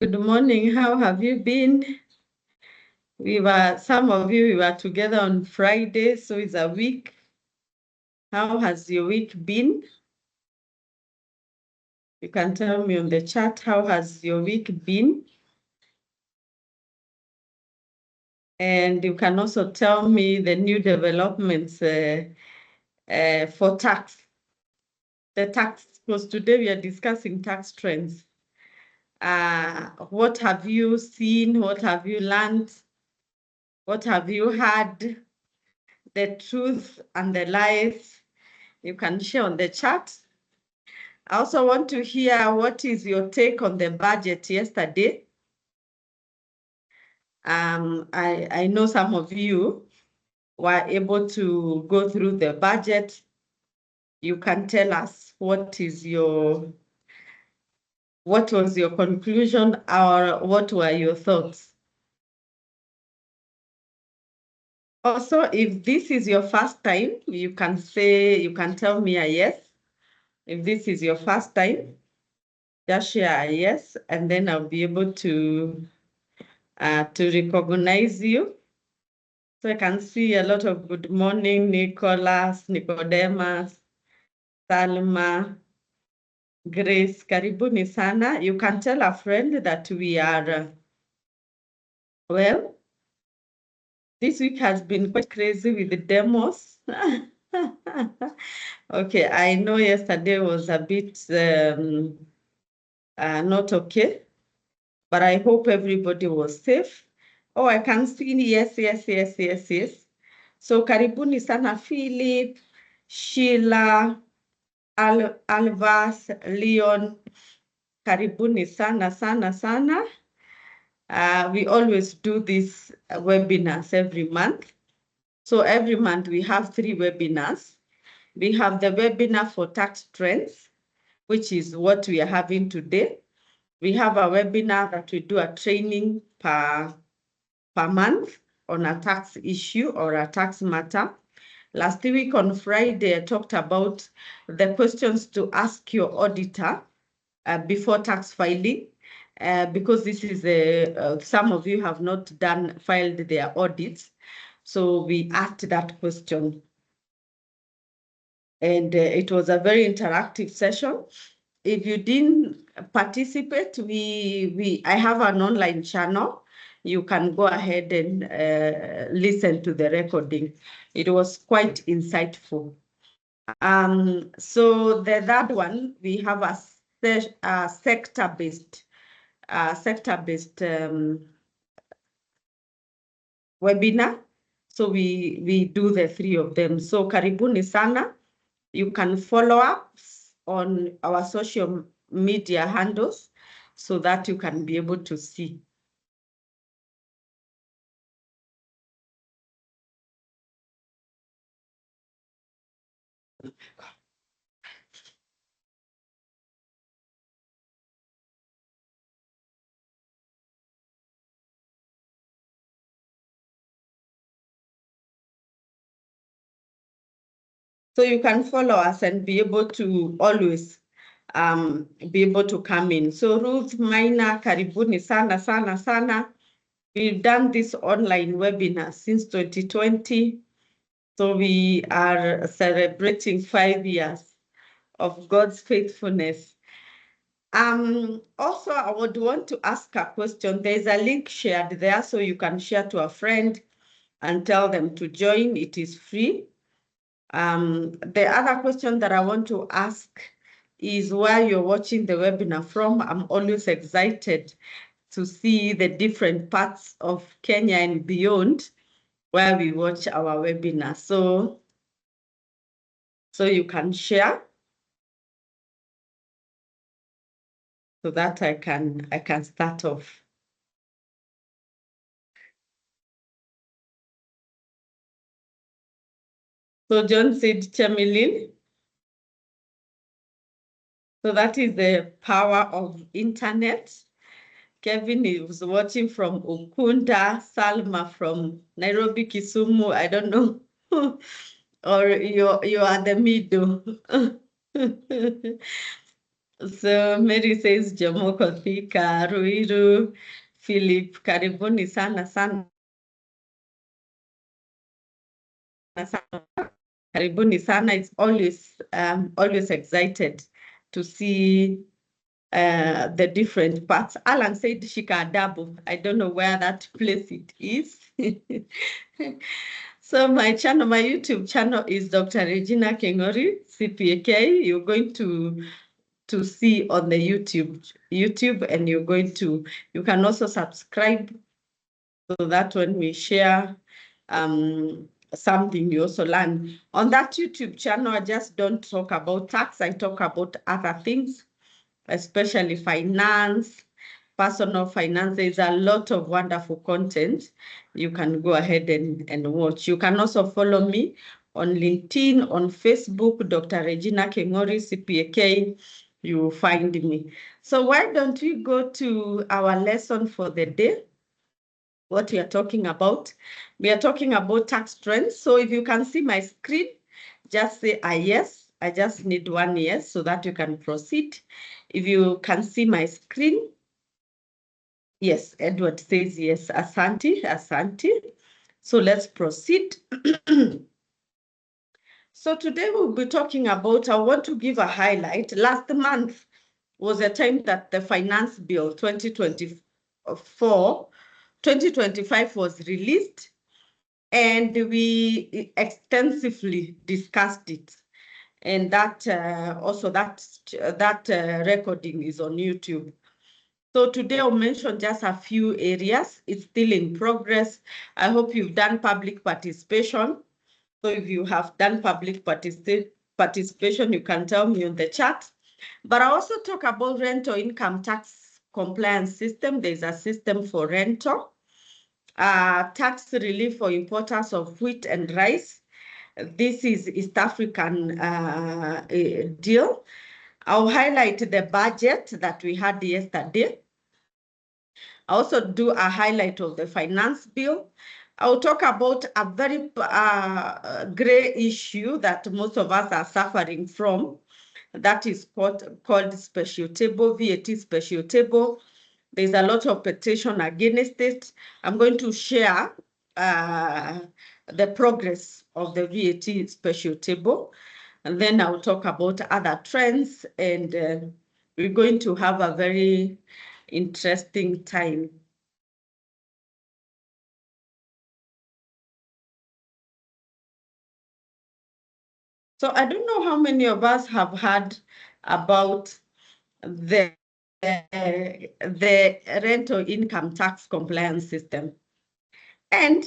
Good morning. How have you been? Some of you, we were together on Friday, so it's a week. How has your week been? You can tell me on the chat, how has your week been? And you can also tell me the new developments for tax. The tax, because today we are discussing tax trends. What have you seen? What have you learned? What have you heard? The truth and the lies. You can share on the chat. I also want to hear what is your take on the budget yesterday. I know some of you were able to go through the budget. You can tell us what was your conclusion or what were your thoughts. Also, if this is your first time, you can tell me a yes. If this is your first time, just share a yes, and then I'll be able to recognize you. So I can see a lot of good morning, Nicholas, Nicodemus, Salma, Grace, karibuni sana. You can tell a friend that we are, well, this week has been quite crazy with the demos. Okay, I know yesterday was a bit not okay, but I hope everybody was safe. Oh, I can see yes. So karibuni sana Philip, Sheila, Alvas, Leon, karibuni sana. We always do these webinars every month. So every month we have 3 webinars. We have the webinar for tax trends, which is what we are having today. We have a webinar that we do a training per month on a tax issue or a tax matter. Last week on Friday, I talked about the questions to ask your auditor before tax filing, because this is some of you have not filed their audits. So we asked that question. And it was a very interactive session. If you didn't participate, I have an online channel. You can go ahead and listen to the recording. It was quite insightful. So the third one, we have a sector-based webinar. So we do the 3 of them. So karibuni sana. You can follow us on our social media handles so that you can be able to see. So you can follow us and be able to always be able to come in. So Ruth Maina, karibuni sana. We've done this online webinar since 2020. So we are celebrating 5 years of God's faithfulness. Also, I would want to ask a question. There's a link shared there, so you can share to a friend and tell them to join. It is free. The other question that I want to ask is where you're watching the webinar from. I'm always excited to see the different parts of Kenya and beyond where we watch our webinar. So you can share so that I can start off. So John said Chamilin. So that is the power of internet. Kevin is watching from Ukunda, Salma from Nairobi, Kisumu, I don't know. Or you are the middle. So Mary says Jomoko Thika, Ruiru, Philip, karibuni sana sana. Karibuni sana. It's always excited to see the different parts. Alan said Shikadabu. I don't know where that place it is. So my YouTube channel is Dr. Regina Kengori, CPAK. You're going to see on the YouTube, and you can also subscribe so that when we share something you also learn. On that YouTube channel, I just don't talk about tax, I talk about other things, especially finance, personal finance. There's a lot of wonderful content you can go ahead and watch. You can also follow me on LinkedIn, on Facebook, Dr. Regina Kengori, CPAK. You find me. So why don't we go to our lesson for the day? What we are talking about. We are talking about tax trends. So if you can see my screen, just say yes. I just need one yes so that you can proceed. If you can see my screen, yes, Edward says yes. Asante, Asante. So let's proceed. So today we'll be talking about, I want to give a highlight. Last month was a time that the Finance Bill 2025 was released, and we extensively discussed it. And that recording is on YouTube. So today I'll mention just a few areas. It's still in progress. I hope you've done public participation. So if you have done public participation, you can tell me on the chat. But I also talk about rental income tax compliance system. There's a system for rental. Tax relief for importers of wheat and rice. This is East African deal. I'll highlight the budget that we had yesterday. I also do a highlight of the finance bill. I'll talk about a very gray issue that most of us are suffering from. That is called special table, VAT special table. There's a lot of petition against it. I'm going to share the progress of the VAT special table, and then I'll talk about other trends, and we're going to have a very interesting time. So I don't know how many of us have heard about the rental income tax compliance system. And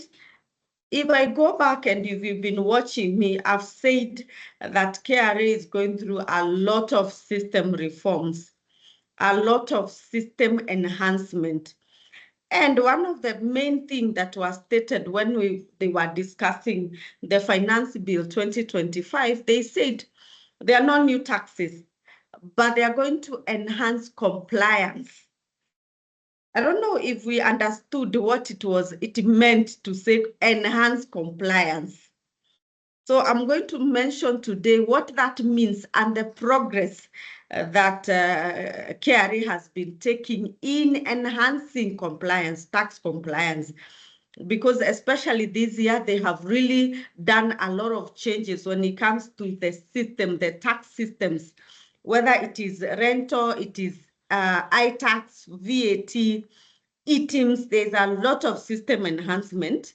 if I go back and if you've been watching me, I've said that KRA is going through a lot of system reforms, a lot of system enhancement. And one of the main things that was stated when they were discussing the Finance Bill 2025, they said there are no new taxes, but they are going to enhance compliance. I don't know if we understood what it meant to say enhance compliance. So I'm going to mention today what that means and the progress that KRA has been taking in enhancing compliance, tax compliance, because especially this year, they have really done a lot of changes when it comes to the system, the tax systems, whether it is rental, it is iTax, VAT, eTIMS. There's a lot of system enhancement.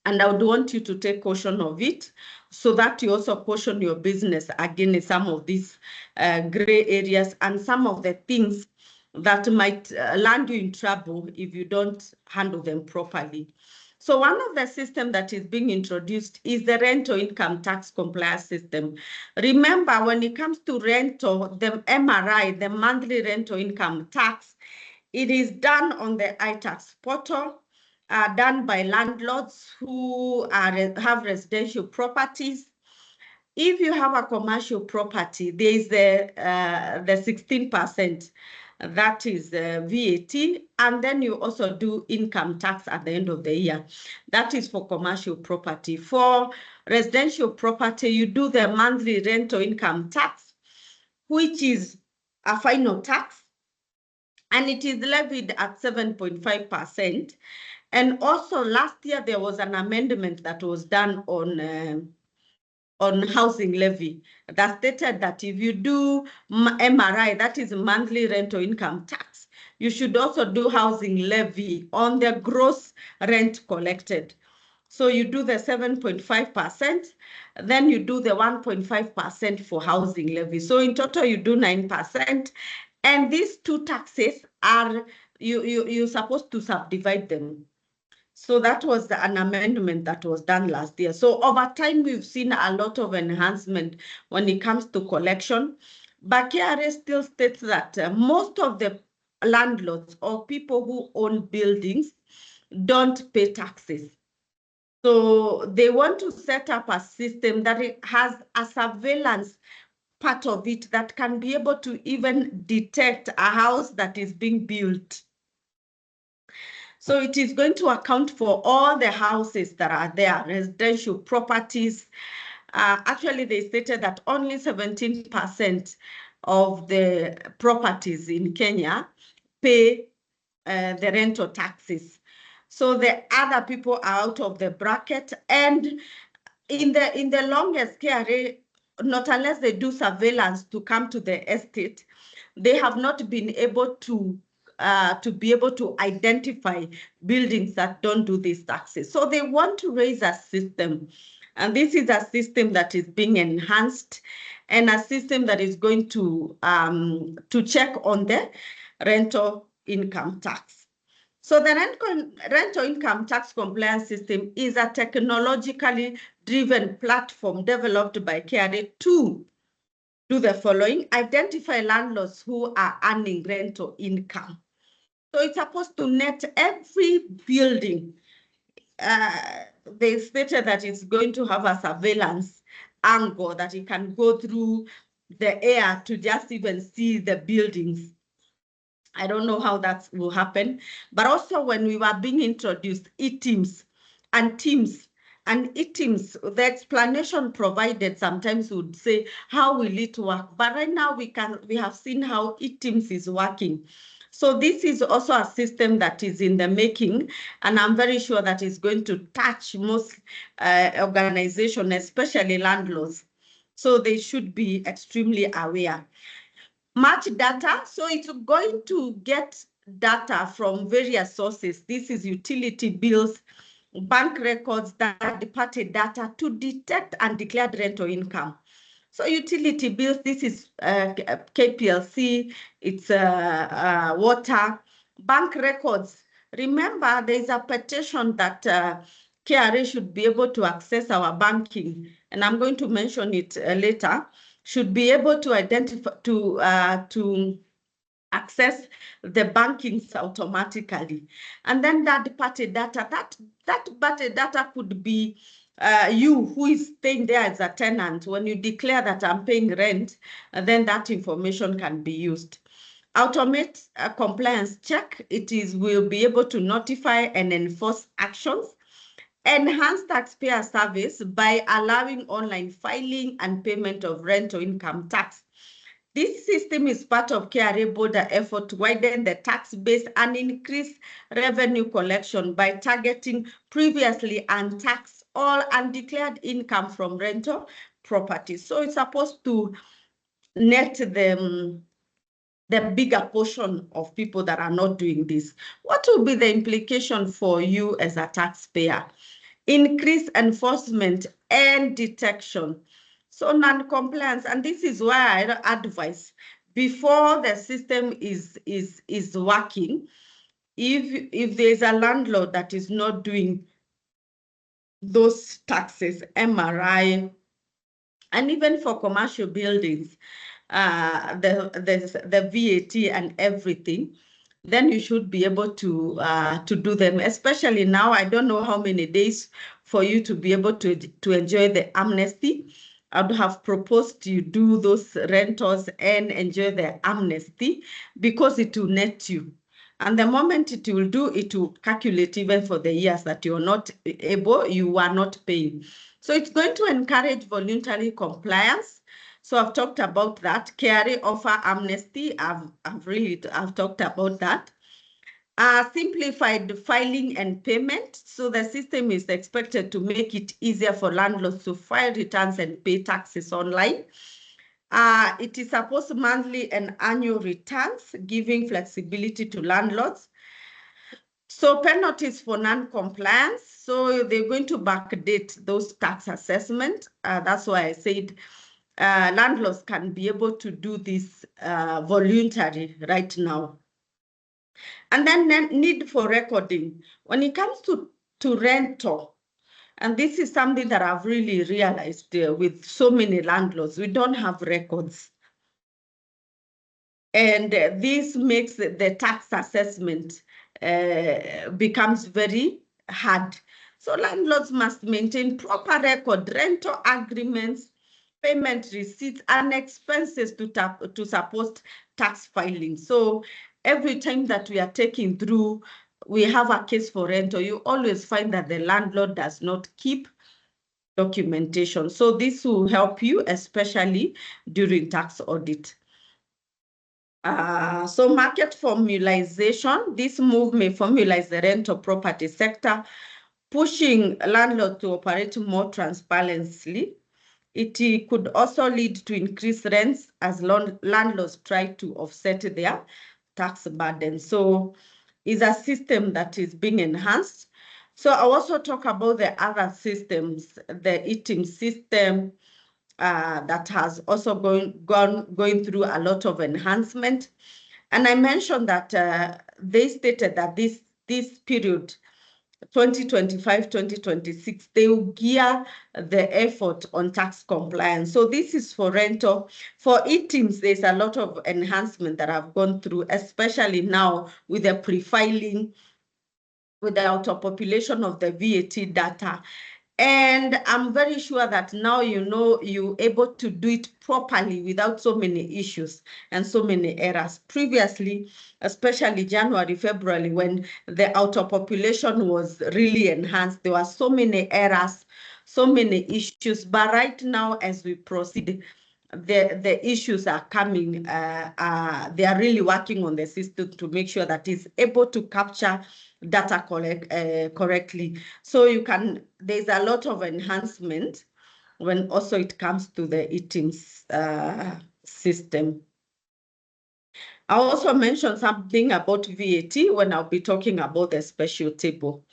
And I would want you to take caution of it so that you also caution your business against some of these gray areas and some of the things that might land you in trouble if you don't handle them properly. So one of the systems that is being introduced is the rental income tax compliance system. Remember, when it comes to rental, the MRI, the monthly rental income tax, it is done on the iTax portal, done by landlords who have residential properties. If you have a commercial property, there is the 16%, that is VAT, and then you also do income tax at the end of the year. That is for commercial property. For residential property, you do the monthly rental income tax, which is a final tax, and it is levied at 7.5%. And also last year, there was an amendment that was done on housing levy that stated that if you do MRI, that is monthly rental income tax, you should also do housing levy on the gross rent collected. So you do the 7.5%, then you do the 1.5% for housing levy. So in total, you do 9%. And these two taxes are, you're supposed to subdivide them. So that was an amendment that was done last year. So over time, we've seen a lot of enhancement when it comes to collection. But KRA still states that most of the landlords or people who own buildings don't pay taxes. So they want to set up a system that it has a surveillance part of it that can be able to even detect a house that is being built. So it is going to account for all the houses that are there, residential properties. Actually, they stated that only 17% of the properties in Kenya pay the rental taxes. So the other people are out of the bracket. And in the longest, KRA, not unless they do surveillance to come to the estate, they have not been able to be able to identify buildings that don't do these taxes. So they want to raise a system. And this is a system that is being enhanced and a system that is going to check on the rental income tax. So the rental income tax compliance system is a technologically driven platform developed by KRA to do the following: identify landlords who are earning rental income. So it's supposed to net every building. They stated that it's going to have a surveillance angle that it can go through the air to just even see the buildings. I don't know how that will happen. But also when we were being introduced, e-teams and teams, and e-teams, the explanation provided sometimes would say, how will it work? But right now we have seen how e-teams is working. So this is also a system that is in the making, and I'm very sure that is going to touch most organizations, especially landlords. So they should be extremely aware. Match data, so it's going to get data from various sources. This is utility bills, bank records, third-party data to detect and declare rental income. So utility bills, this is KPLC, it's water. Bank records, remember there's a petition that KRA should be able to access our banking, and I'm going to mention it later, should be able to identify, to access the bankings automatically. And then that party data, that party data could be you who is staying there as a tenant. When you declare that I'm paying rent, then that information can be used. Automate a compliance check. Will be able to notify and enforce actions. Enhance taxpayer service by allowing online filing and payment of rental income tax. This system is part of KRA broader effort to widen the tax base and increase revenue collection by targeting previously untaxed or undeclared income from rental properties. So it's supposed to net the bigger portion of people that are not doing this. What will be the implication for you as a taxpayer? Increase enforcement and detection. So non-compliance, and this is why I advise, before the system is working, if there's a landlord that is not doing those taxes, MRI, and even for commercial buildings, the VAT and everything, then you should be able to do them. Especially now, I don't know how many days for you to be able to enjoy the amnesty. I would have proposed you do those rentals and enjoy the amnesty, because it will net you. And the moment it will do, it will calculate even for the years that you're not able, you are not paying. So it's going to encourage voluntary compliance. So I've talked about that. KRA offer amnesty. I've talked about that. Simplified filing and payment. So the system is expected to make it easier for landlords to file returns and pay taxes online. It is supposed monthly and annual returns, giving flexibility to landlords. So penalties for non-compliance. So they're going to backdate those tax assessments. That's why I said landlords can be able to do this voluntary right now. And then need for recording. When it comes to rental, and this is something that I've really realized with so many landlords, we don't have records. And this makes the tax assessment becomes very hard. So landlords must maintain proper record, rental agreements, payment receipts, and expenses to support tax filing. So every time that we are taking through, we have a case for rental, you always find that the landlord does not keep documentation. So this will help you, especially during tax audit. So market formalization, this move may formalize the rental property sector, pushing landlords to operate more transparently. It could also lead to increased rents as landlords try to offset their tax burden. So it's a system that is being enhanced. So I also talk about the other systems, the eating system, that has also going through a lot of enhancement. And I mentioned that they stated that this period, 2025-2026, they will gear the effort on tax compliance. So this is for rental. For e-teams, there's a lot of enhancement that I've gone through, especially now with the pre-filing, with the auto-population of the VAT data. And I'm very sure that now you're able to do it properly without so many issues and so many errors. Previously, especially January, February, when the auto-population was really enhanced, there were so many errors, so many issues. But right now, as we proceed, the issues are coming. They are really working on the system to make sure that it's able to capture data correctly. So there's a lot of enhancement when also it comes to the e-teams system. I also mentioned something about VAT when I'll be talking about the special table.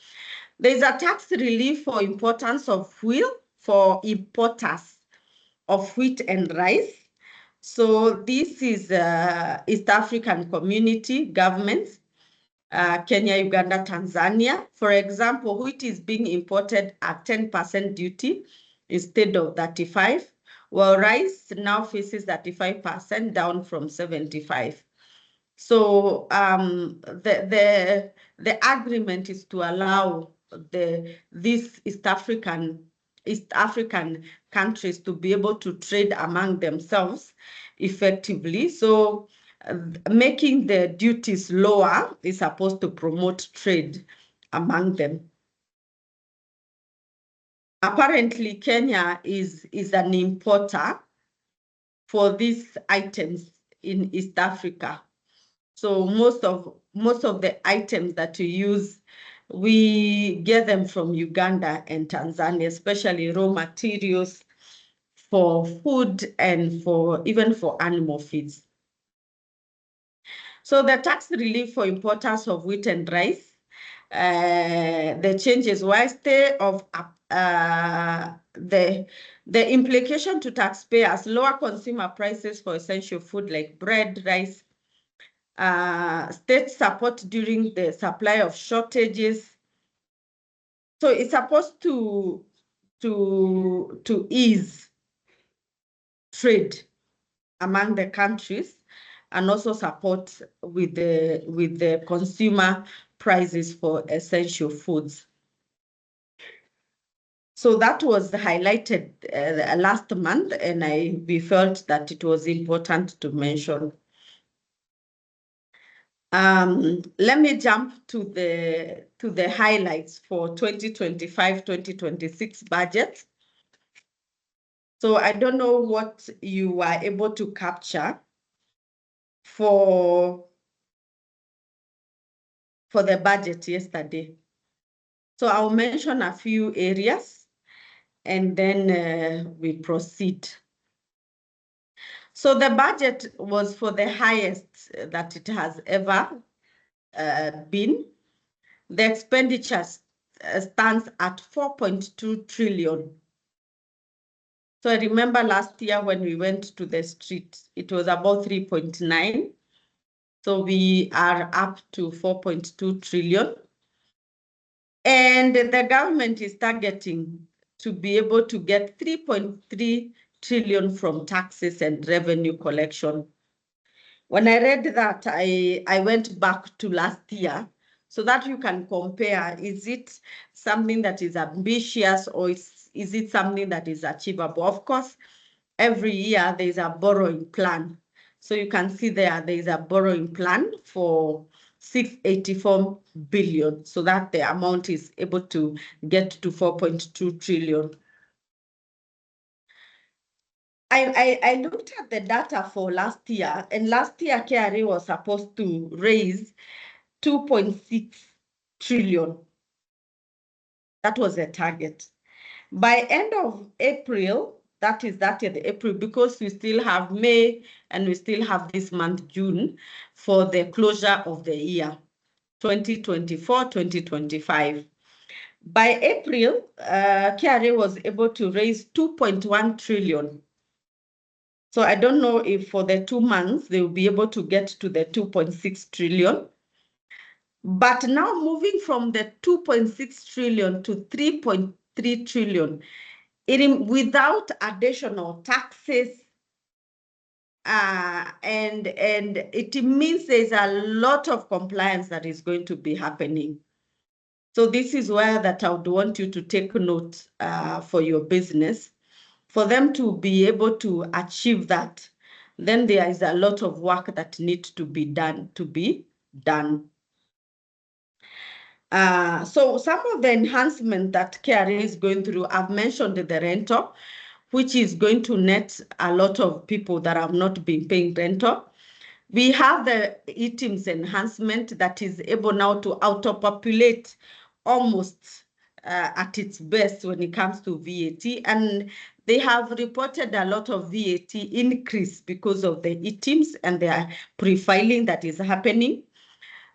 There's a tax relief for importance of wheat for importers of wheat and rice. So this is East African community governments, Kenya, Uganda, Tanzania. For example, wheat is being imported at 10% duty instead of 35%, while rice now faces 35% down from 75%. So the agreement is to allow these East African countries to be able to trade among themselves effectively. So making the duties lower is supposed to promote trade among them. Apparently, Kenya is an importer for these items in East Africa. So most of the items that we use, we get them from Uganda and Tanzania, especially raw materials for food and even for animal feeds. So the tax relief for importers of wheat and rice, the changes the implication to taxpayers, lower consumer prices for essential food like bread, rice, state support during the supply of shortages. So it's supposed to ease trade among the countries and also support with the consumer prices for essential foods. So that was highlighted last month, and we felt that it was important to mention. Let me jump to the highlights for 2025-2026 budget. So I don't know what you were able to capture for the budget yesterday. So I'll mention a few areas and then we proceed. So the budget was for the highest that it has ever been. The expenditure stands at 4.2 trillion. So I remember last year when we went to the street, it was about 3.9. So we are up to 4.2 trillion. And the government is targeting to be able to get 3.3 trillion from taxes and revenue collection. When I read that, I went back to last year so that you can compare, is it something that is ambitious or is it something that is achievable? Of course, every year there is a borrowing plan. So you can see there is a borrowing plan for 684 billion, so that the amount is able to get to 4.2 trillion. I looked at the data for last year, and last year KRA was supposed to raise 2.6 trillion. That was the target. By end of April, that is that year, the April, because we still have May and we still have this month, June, for the closure of the year, 2024-2025. By April, KRA was able to raise 2.1 trillion. So I don't know if for the 2 months, they will be able to get to the 2.6 trillion. But now moving from the 2.6 trillion to 3.3 trillion, without additional taxes, and it means there's a lot of compliance that is going to be happening. So this is where that I would want you to take note for your business. For them to be able to achieve that, then there is a lot of work that needs to be done. So some of the enhancement that KRA is going through, I've mentioned the rental, which is going to net a lot of people that have not been paying rental. We have the eTIMS enhancement that is able now to auto-populate almost at its best when it comes to VAT. And they have reported a lot of VAT increase because of the eTIMS and their pre-filing that is happening.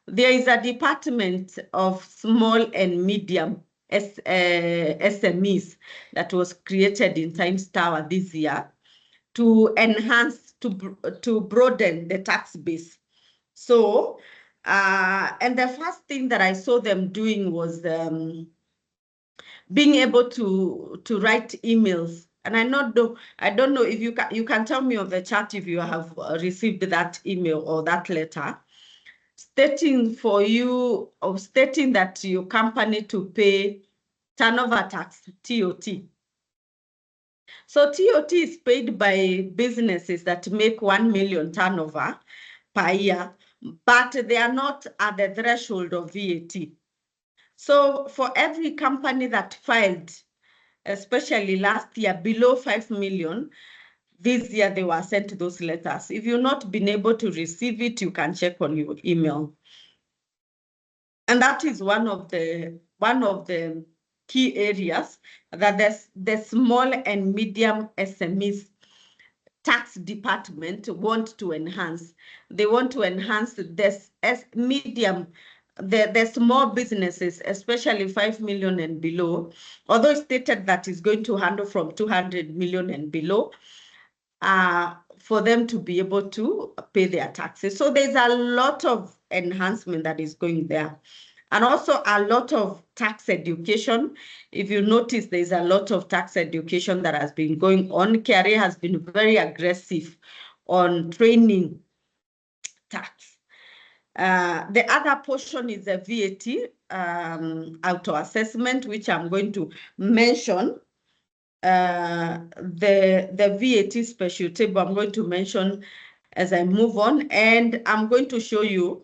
There is a department of small and medium SMEs that was created in Times Tower this year to enhance, to broaden the tax base. So, and the first thing that I saw them doing was being able to write emails. And I don't know if you can tell me on the chat if you have received that email or that letter stating that your company to pay turnover tax, TOT. So TOT is paid by businesses that make 1 million turnover per year, but they are not at the threshold of VAT. So for every company that filed, especially last year, below 5 million, this year they were sent those letters. If you've not been able to receive it, you can check on your email. And that is one of the key areas that the small and medium SMEs tax department want to enhance. They want to enhance this the small businesses, especially 5 million and below, although it's stated that is going to handle from 200 million and below, for them to be able to pay their taxes. So there's a lot of enhancement that is going there. And also a lot of tax education. If you notice, there's a lot of tax education that has been going on. KRA has been very aggressive on training tax. The other portion is the VAT auto assessment, which I'm going to mention. The VAT special table I'm going to mention as I move on, and I'm going to show you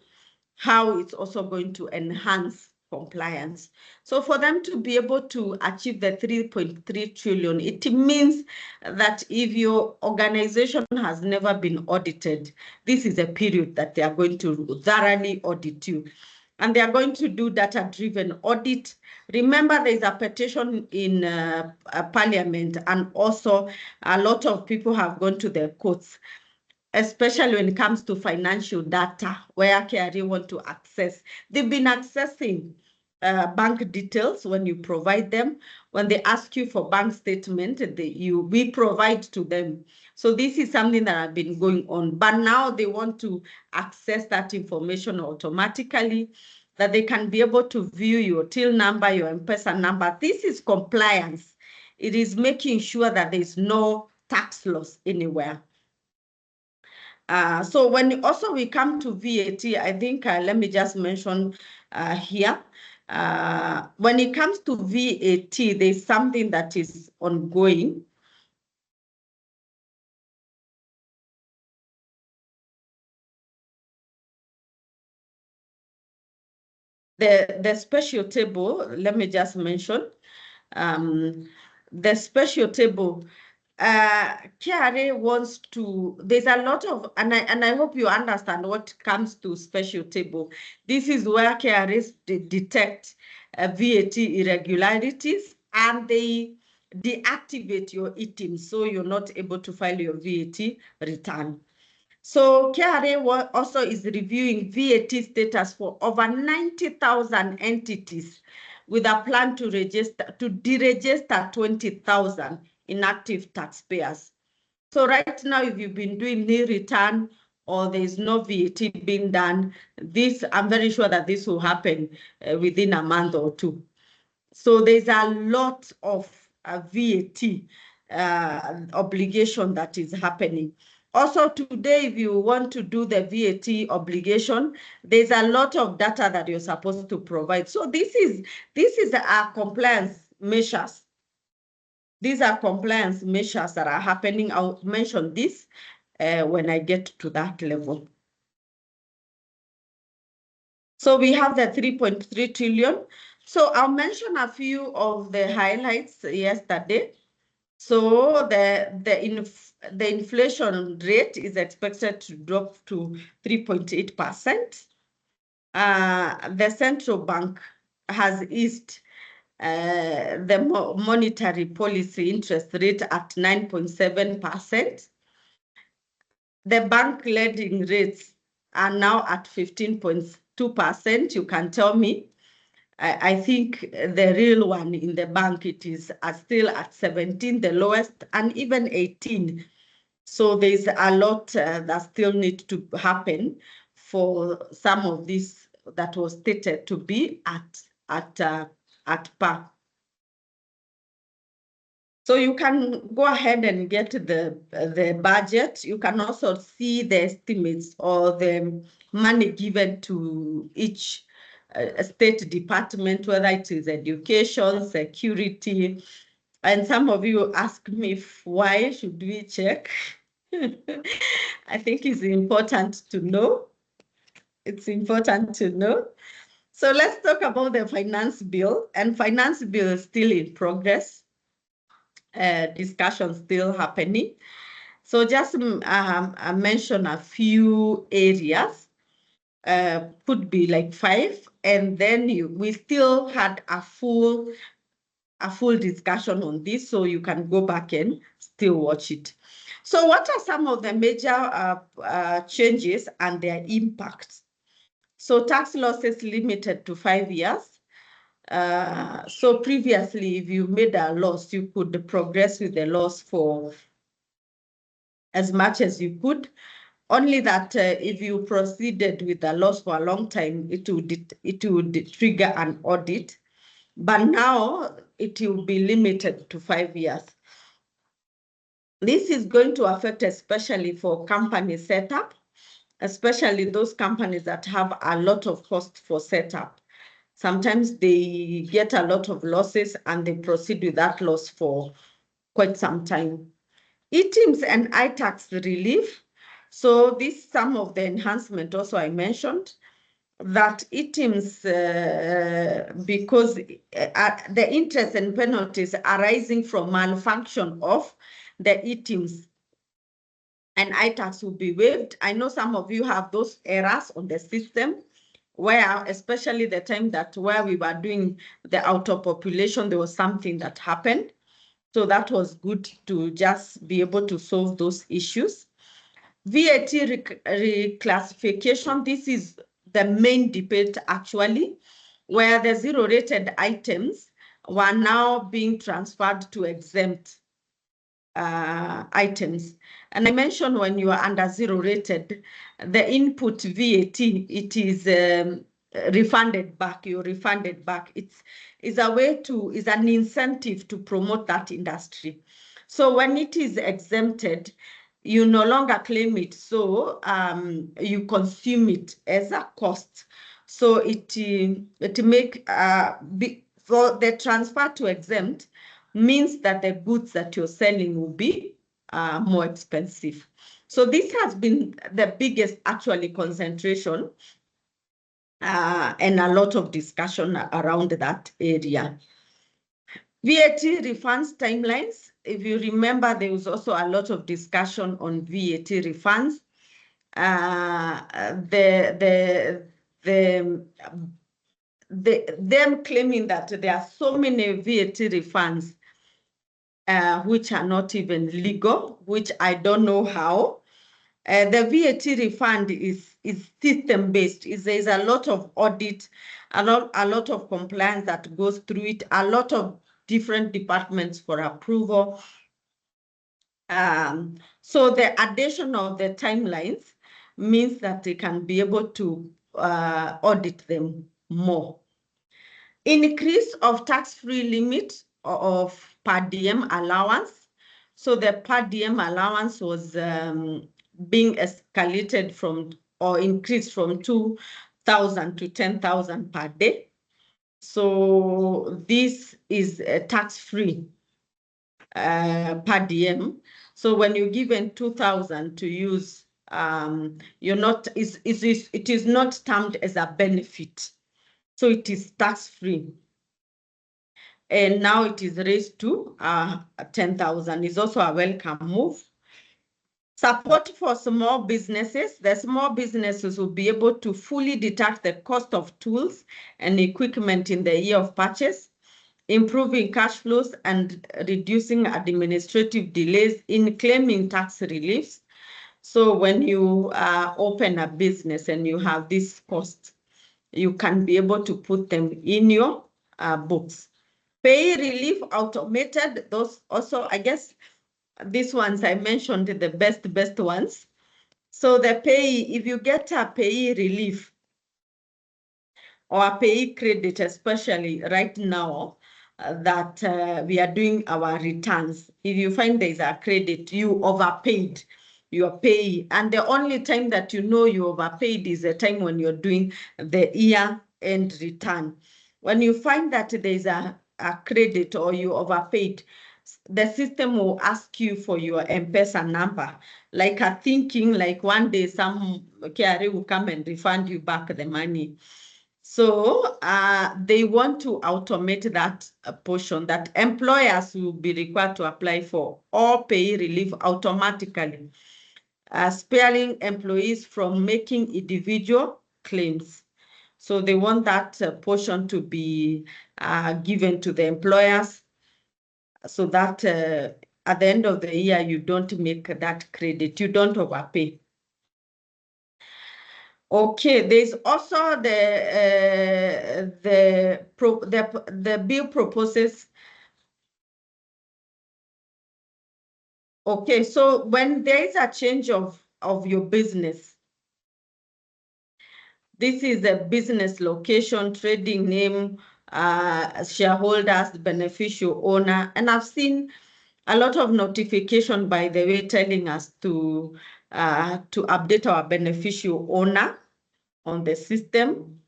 how it's also going to enhance compliance. So for them to be able to achieve the 3.3 trillion, it means that if your organization has never been audited, this is a period that they are going to thoroughly audit you. And they are going to do data-driven audit. Remember, there is a petition in Parliament, and also a lot of people have gone to the courts, especially when it comes to financial data, where KRA want to access. They've been accessing bank details when you provide them. When they ask you for bank statement, we provide to them. So this is something that has been going on. But now they want to access that information automatically, that they can be able to view your till number, your M-Pesa number. This is compliance. It is making sure that there is no tax loss anywhere. So when also we come to VAT, I think let me just mention here, when it comes to VAT, there's something that is ongoing. The special table, let me just mention, the special table, KRA wants to, there's a lot of, and I hope you understand what comes to special table. This is where KRA detect VAT irregularities, and they deactivate your ITIN, so you're not able to file your VAT return. So KRA also is reviewing VAT status for over 90,000 entities, with a plan to deregister 20,000 inactive taxpayers. So right now, if you've been doing nil return or there is no VAT being done, I'm very sure that this will happen within a month or two. So there's a lot of VAT obligation that is happening. Also today, if you want to do the VAT obligation, there's a lot of data that you're supposed to provide. So this is our compliance measures. These are compliance measures that are happening. I'll mention this when I get to that level. So we have the 3.3 trillion. So I'll mention a few of the highlights yesterday. So the inflation rate is expected to drop to 3.8%. The central bank has eased the monetary policy interest rate at 9.7%. The bank lending rates are now at 15.2%. You can tell me. I think the real one in the bank, it is still at 17, the lowest, and even 18. So there's a lot that still needs to happen for some of this that was stated to be at par. So you can go ahead and get the budget. You can also see the estimates or the money given to each state department, whether it is education, security. And some of you ask me, why should we check? I think it's important to know. It's important to know. So let's talk about the finance bill. And finance bill is still in progress. Discussion still happening. So just mention a few areas. Could be like 5, and then we still had a full discussion on this, so you can go back and still watch it. So what are some of the major changes and their impacts? So tax losses limited to 5 years. So previously, if you made a loss, you could progress with the loss for as much as you could. Only that if you proceeded with a loss for a long time, it would trigger an audit. But now it will be limited to 5 years. This is going to affect especially for company setup, especially those companies that have a lot of cost for setup. Sometimes they get a lot of losses and they proceed with that loss for quite some time. eTIMS and iTax relief. So this some of the enhancement also I mentioned. that items, because the interest and penalties arising from malfunction of the items and ITAX will be waived. I know some of you have those errors on the system where, especially the time that where we were doing the auto population, there was something that happened. So that was good to just be able to solve those issues. VAT reclassification, this is the main debate actually, where the zero rated items were now being transferred to exempt items. And I mentioned when you are under zero rated, the input VAT, it is refunded back, you're refunded back. It's a way to, is an incentive to promote that industry. So when it is exempted, you no longer claim it, so you consume it as a cost. So it make for the transfer to exempt means that the goods that you're selling will be more expensive. So this has been the biggest actually concentration and a lot of discussion around that area. VAT refunds timelines. If you remember, there was also a lot of discussion on VAT refunds. Them claiming that there are so many VAT refunds which are not even legal, which I don't know how. The VAT refund is system-based. There's a lot of audit, a lot of compliance that goes through it, a lot of different departments for approval. So the addition of the timelines means that they can be able to audit them more. Increase of tax-free limit of per diem allowance. So the per diem allowance was being escalated from or increased from 2,000 to 10,000 per day. So this is tax-free per diem. So when you're given 2,000 to use, you're not, it is not termed as a benefit. So it is tax-free. And now it is raised to 10,000. Is also a welcome move. Support for small businesses. The small businesses will be able to fully deduct the cost of tools and equipment in the year of purchase, improving cash flows and reducing administrative delays in claiming tax reliefs. So when you open a business and you have these costs, you can be able to put them in your books. Pay relief automated, those also, I guess, these ones I mentioned, the best ones. So the pay, if you get a pay relief or a pay credit, especially right now that we are doing our returns, if you find there's a credit, you overpaid, you are paying. And the only time that you know you overpaid is the time when you're doing the year-end return. When you find that there's a credit or you overpaid, the system will ask you for your M-Pesa number, like a thinking like one day some KRA will come and refund you back the money. So they want to automate that portion, that employers will be required to apply for all pay relief automatically, sparing employees from making individual claims. So they want that portion to be given to the employers so that at the end of the year, you don't make that credit, you don't overpay. Okay, there's also the bill proposes. Okay, so when there is a change of your business, this is the business location, trading name, shareholders, beneficial owner, and I've seen a lot of notification, by the way, telling us to update our beneficial owner on the system.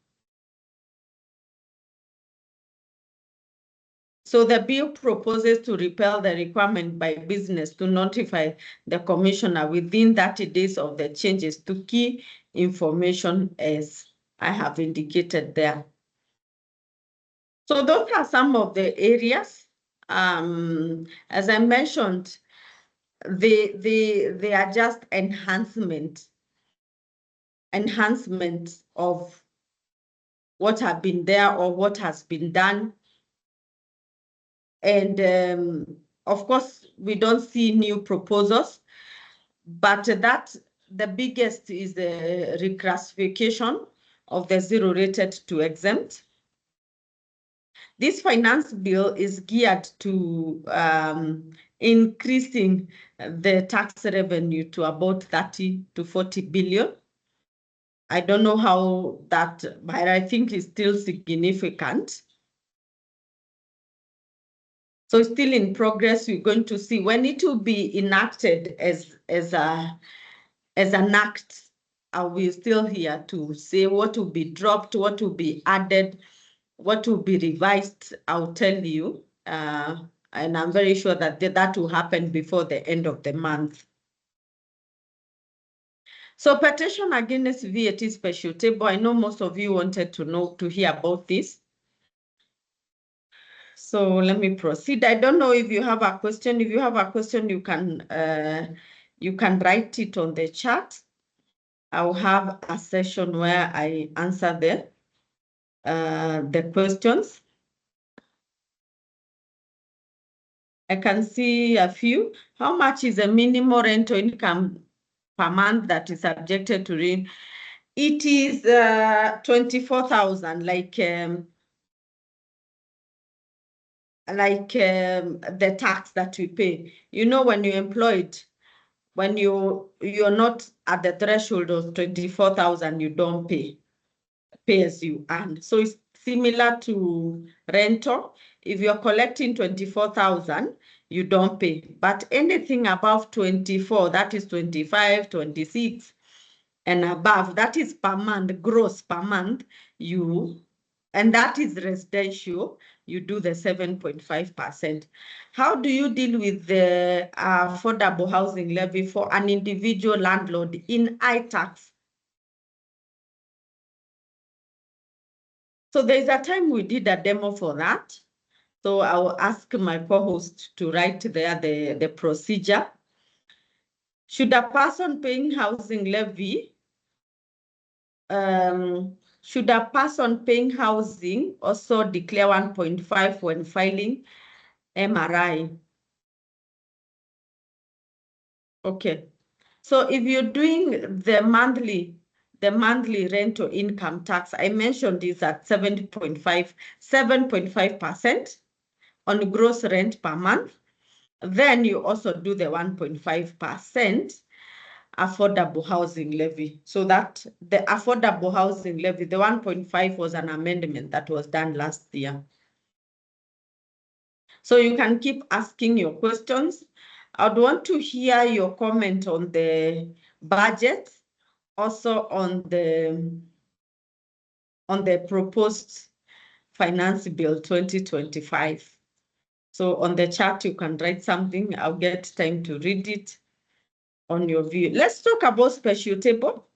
So the bill proposes to repeal the requirement by business to notify the commissioner within 30 days of the changes to key information as I have indicated there. So those are some of the areas. As I mentioned, they are just enhancement of what have been there or what has been done. And of course, we don't see new proposals, but the biggest is the reclassification of the zero rated to exempt. This finance bill is geared to increasing the tax revenue to about 30 to 40 billion. I don't know how that, but I think it's still significant. So it's still in progress. We're going to see when it will be enacted as an act. Are we still here to say what will be dropped, what will be added, what will be revised? I'll tell you. And I'm very sure that that will happen before the end of the month. So petition against VAT special table. I know most of you wanted to hear about this. So let me proceed. I don't know if you have a question. If you have a question, you can write it on the chat. I'll have a session where I answer the questions. I can see a few. How much is a minimum rental income per month that is subjected to rent? It is 24,000, like the tax that we pay. You know, when you're employed, when you're not at the threshold of 24,000, you don't pay as you earn. So it's similar to rental. If you're collecting 24,000, you don't pay. But anything above 24, that is 25, 26, and above, that is per month, gross per month, and that is residential, you do the 7.5%. How do you deal with the affordable housing levy for an individual landlord in iTax? So there's a time we did a demo for that. So I will ask my co-host to write there the procedure. Should a person paying housing levy, should a person paying housing also declare 1.5 when filing MRI? Okay. So if you're doing the monthly rental income tax, I mentioned is at 7.5% on gross rent per month. Then you also do the 1.5% affordable housing levy. So that the affordable housing levy, the 1.5 was an amendment that was done last year. So you can keep asking your questions. I'd want to hear your comment on the budget, also on the proposed finance bill 2025. So on the chat, you can write something. I'll get time to read it on your view. Let's talk about special table.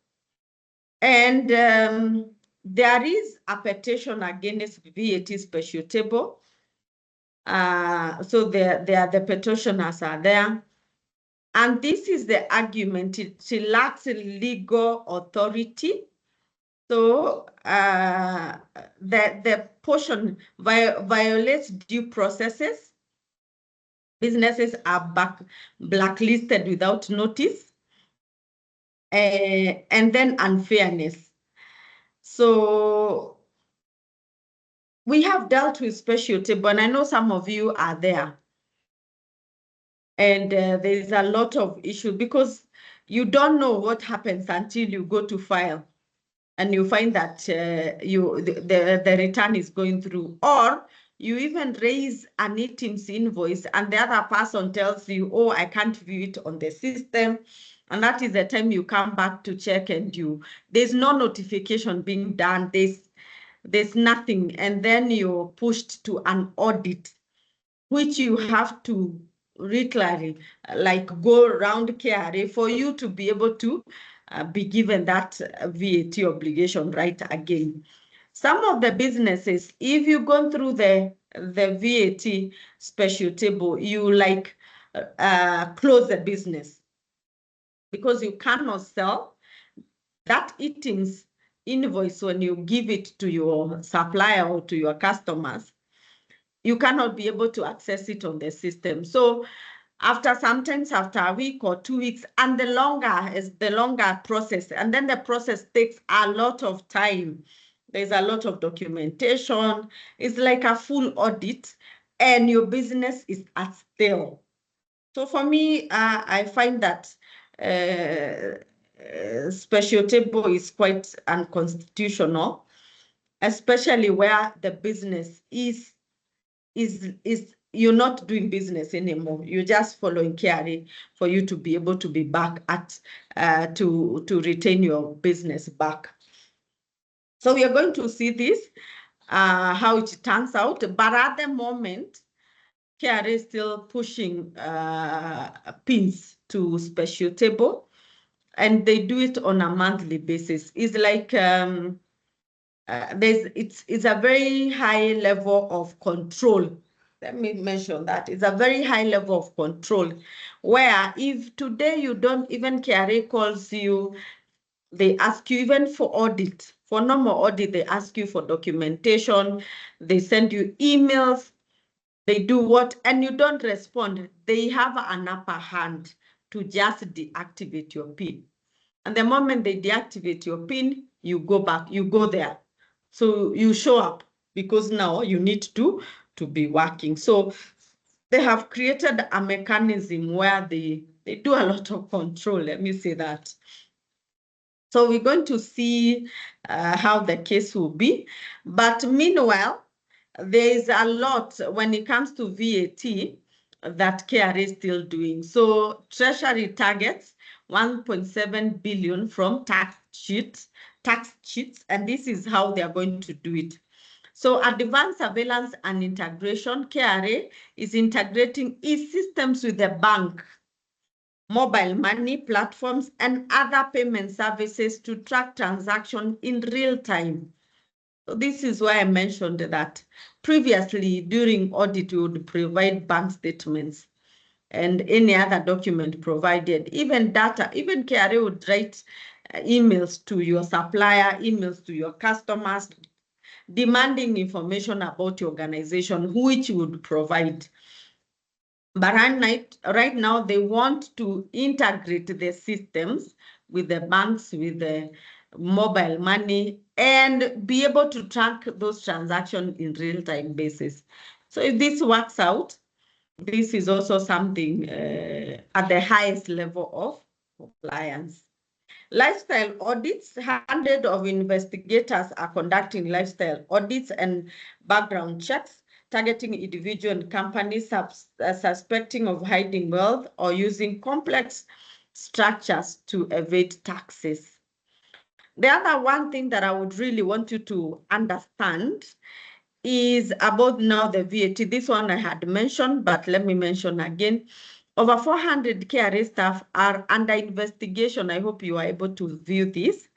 And there is a petition against VAT special table. So the petitioners are there. And this is the argument. It lacks legal authority. So the portion violates due processes. Businesses are blacklisted without notice. And then unfairness. So we have dealt with special table, and I know some of you are there. And there's a lot of issues because you don't know what happens until you go to file and you find that the return is going through, or you even raise an ITIMS invoice and the other person tells you, oh, I can't view it on the system. And that is the time you come back to check and there's no notification being done. There's nothing. And then you're pushed to an audit, which you have to literally like go around KRA for you to be able to be given that VAT obligation right again. Some of the businesses, if you've gone through the VAT special table, you like close the business because you cannot sell that eatings invoice when you give it to your supplier or to your customers. You cannot be able to access it on the system. So sometimes after a week or 2 weeks, and the longer process, and then the process takes a lot of time. There's a lot of documentation. It's like a full audit, and your business is at stale. So for me, I find that special table is quite unconstitutional, especially where the business is you're not doing business anymore. You're just following KRA for you to be able to be back at to retain your business back. So we are going to see this how it turns out, but at the moment KRA is still pushing pins to special table, and they do it on a monthly basis. It's like it's a very high level of control. Let me mention that. It's a very high level of control, where if today you don't, even KRA calls you, they ask you even for audit, for normal audit, they ask you for documentation, they send you emails, they do what, and you don't respond, they have an upper hand to just deactivate your PIN. And the moment they deactivate your PIN, you go back, you go there. So you show up because now you need to be working. So they have created a mechanism where they do a lot of control, let me say that. So we're going to see how the case will be. But meanwhile, there is a lot when it comes to VAT that KRA is still doing. So Treasury targets 1.7 billion from tax cheats, and this is how they are going to do it. So advanced surveillance and integration, KRA is integrating e-systems with the bank, mobile money platforms, and other payment services to track transactions in real time. So this is why I mentioned that previously during audit, we would provide bank statements and any other document provided, even data, even KRA would write emails to your supplier, emails to your customers, demanding information about your organization, which you would provide. But right now, they want to integrate the systems with the banks, with the mobile money, and be able to track those transactions in real-time basis. So if this works out, this is also something at the highest level of compliance. Lifestyle audits, hundreds of investigators are conducting lifestyle audits and background checks, targeting individual and companies suspecting of hiding wealth or using complex structures to evade taxes. The other one thing that I would really want you to understand is about now the VAT. This one I had mentioned, but let me mention again. Over 400 KRA staff are under investigation. I hope you are able to view this.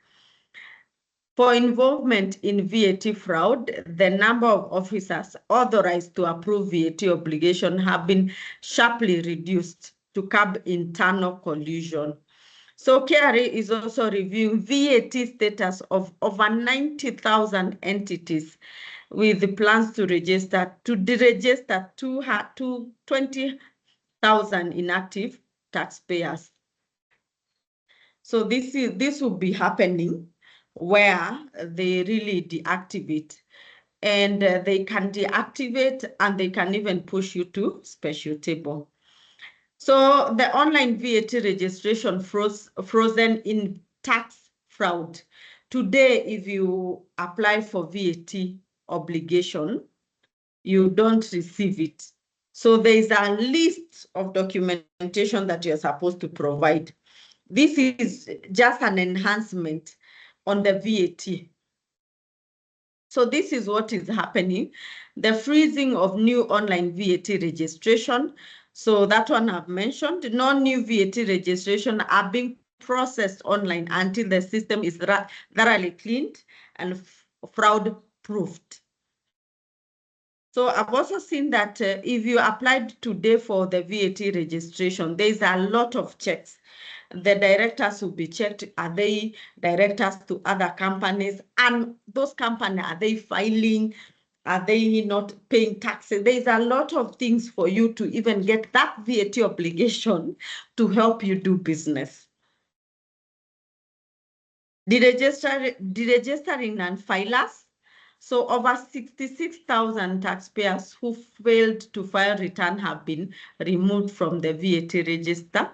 For involvement in VAT fraud, the number of officers authorized to approve VAT obligation have been sharply reduced to curb internal collusion. So KRA is also reviewing VAT status of over 90,000 entities with plans to deregister 20,000 inactive taxpayers. So this will be happening where they really deactivate, and they can deactivate and they can even push you to special table. So the online VAT registration frozen in tax fraud. Today, if you apply for VAT obligation, you don't receive it. So there is a list of documentation that you're supposed to provide. This is just an enhancement on the VAT. So this is what is happening. The freezing of new online VAT registration. So that one I've mentioned. No new VAT registration are being processed online until the system is thoroughly cleaned and fraud-proofed. So I've also seen that if you applied today for the VAT registration, there's a lot of checks. The directors will be checked. Are they directors to other companies? And those companies, are they filing? Are they not paying taxes? There's a lot of things for you to even get that VAT obligation to help you do business. The registering and filers. So over 66,000 taxpayers who failed to file return have been removed from the VAT register.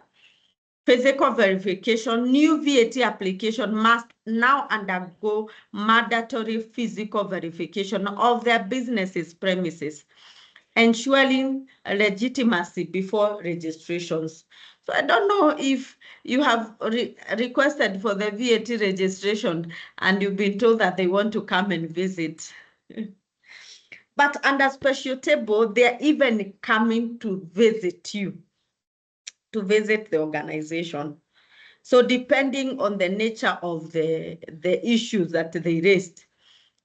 Physical verification, new VAT application must now undergo mandatory physical verification of their business's premises, ensuring legitimacy before registrations. So I don't know if you have requested for the VAT registration and you've been told that they want to come and visit. But under special table, they're even coming to visit you, to visit the organization. So depending on the nature of the issues that they raised,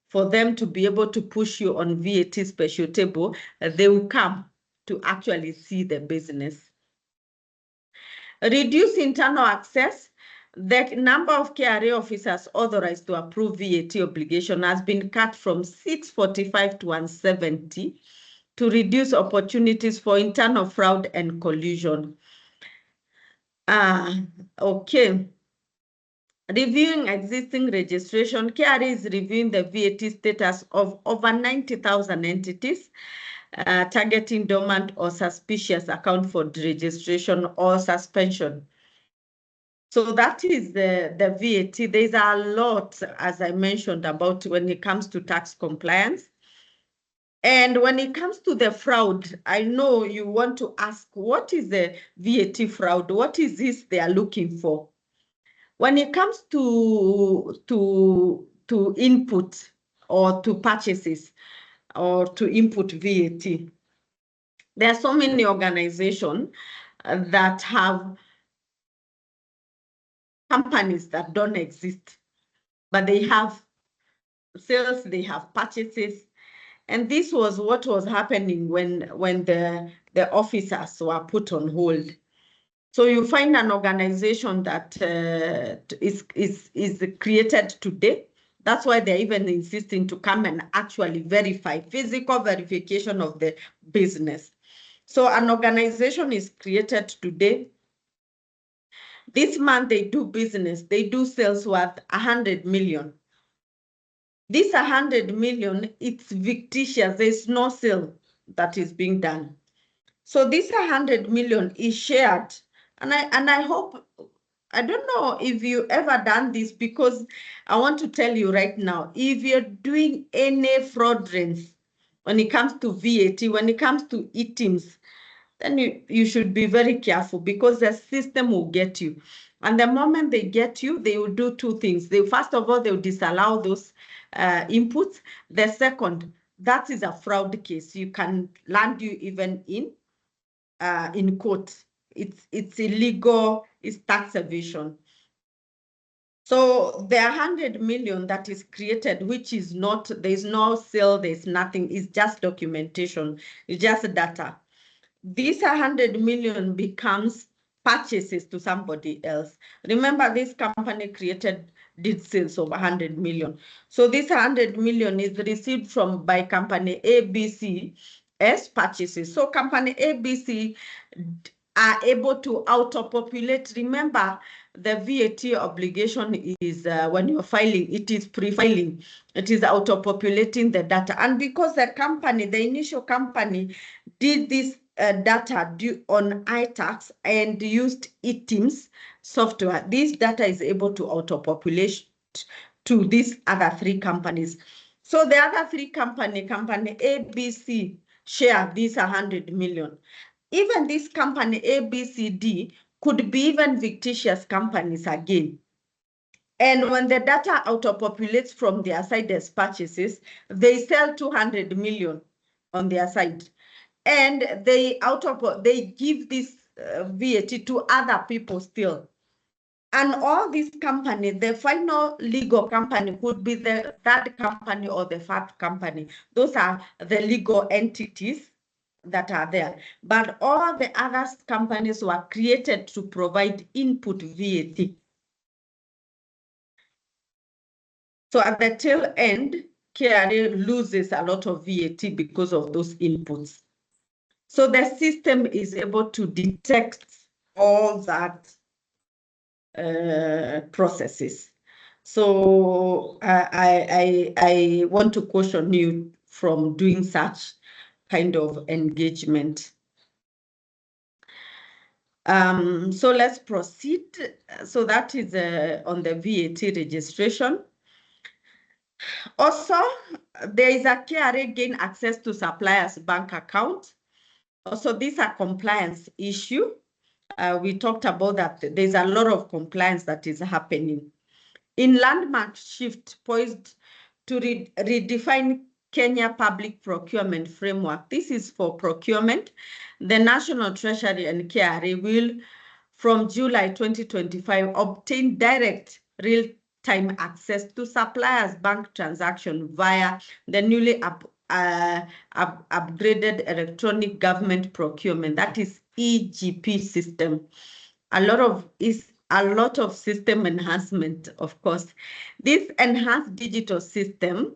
for them to be able to push you on VAT special table, they will come to actually see the business. Reduce internal access. The number of KRA officers authorized to approve VAT obligation has been cut from 645 to 170 to reduce opportunities for internal fraud and collusion. Okay. Reviewing existing registration, KRA is reviewing the VAT status of over 90,000 entities, targeting dormant or suspicious account for registration or suspension. So that is the VAT. There's a lot, as I mentioned, about when it comes to tax compliance. And when it comes to the fraud, I know you want to ask, what is the VAT fraud? What is this they are looking for? When it comes to input or to purchases or to input VAT, there are so many organizations that have companies that don't exist, but they have sales, they have purchases. And this was what was happening when the officers were put on hold. So you find an organization that is created today. That's why they're even insisting to come and actually verify, physical verification of the business. So an organization is created today. This month they do business, they do sales worth 100 million. This 100 million, it's fictitious, there's no sale that is being done. So this 100 million is shared. And I hope, I don't know if you ever done this, because I want to tell you right now, if you're doing any fraudulence when it comes to VAT, when it comes to ITIMs, then you should be very careful, because the system will get you. And the moment they get you, they will do two things. First of all, they will disallow those inputs. The second, that is a fraud case. You can land you even in court. It's illegal, it's tax evasion. So the 100 million that is created, which is not, there's no sale, there's nothing, it's just documentation, it's just data. This 100 million becomes purchases to somebody else. Remember, this company did sales of 100 million. So this 100 million is received by company ABC as purchases. So company ABC are able to auto-populate. Remember, the VAT obligation is when you're filing, it is pre-filing. It is auto-populating the data. And because the initial company did this data on iTax and used ITIMS software, this data is able to auto-populate to these other three companies. So the other three company ABC, share this 100 million. Even this company ABCD could be even fictitious companies again. And when the data auto-populates from their side as purchases, they sell 200 million on their side. And they give this VAT to other people still. And all these companies, the final legal company could be the third company or the fourth company. Those are the legal entities that are there. But all the other companies were created to provide input VAT. So at the tail end, KRA loses a lot of VAT because of those inputs. So the system is able to detect all that processes. So I want to caution you from doing such kind of engagement. So let's proceed. So that is on the VAT registration. Also, there is a KRA gain access to suppliers' bank account. Also, these are compliance issue. We talked about that. There's a lot of compliance that is happening. In landmark shift poised to redefine Kenya public procurement framework. This is for procurement. The National Treasury and KRA will, from July 2025, obtain direct real-time access to suppliers' bank transaction via the newly upgraded electronic government procurement, that is EGP system. A lot of system enhancement, of course. This enhanced digital system,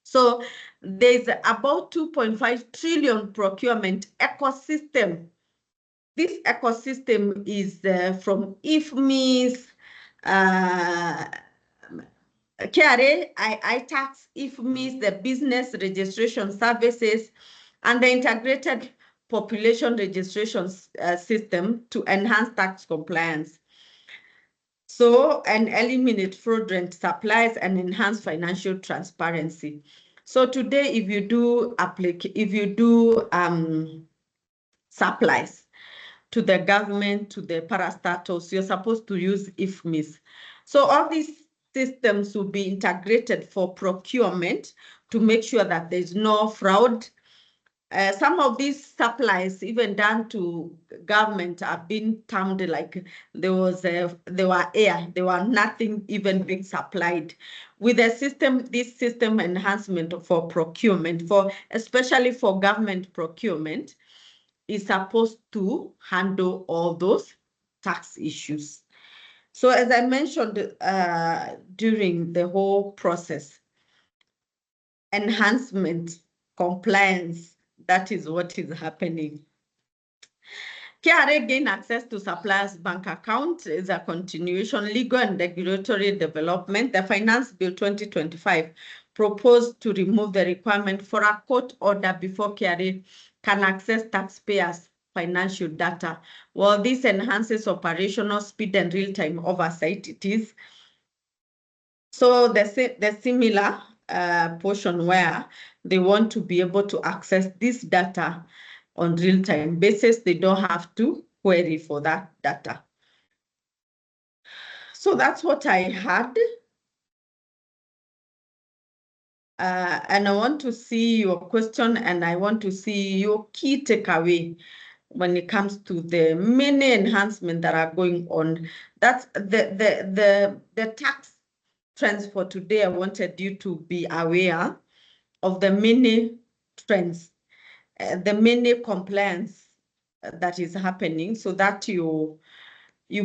so there's about 2.5 trillion procurement ecosystem. This ecosystem is from IFMIS, KRA, iTax, IFMIS, the business registration services, and the integrated population registration system to enhance tax compliance. So, and eliminate fraudulent supplies and enhance financial transparency. So today, if you do supplies to the government, to the parastatals, you're supposed to use IFMIS. So all these systems will be integrated for procurement to make sure that there's no fraud. Some of these supplies, even done to government, have been termed like they were nothing even being supplied. With the system, this system enhancement for procurement, especially for government procurement, is supposed to handle all those tax issues. So as I mentioned during the whole process, enhancement, compliance, that is what is happening. KRA gain access to suppliers' bank account is a continuation, legal and regulatory development. The Finance Bill 2025 proposed to remove the requirement for a court order before KRA can access taxpayers' financial data. While this enhances operational speed and real-time oversight, it is so the similar portion where they want to be able to access this data on real-time basis. They don't have to query for that data. So that's what I had. And I want to see your question, and I want to see your key takeaway when it comes to the many enhancements that are going on. That's the tax trends for today. I wanted you to be aware of the many trends, the many compliance that is happening, so that you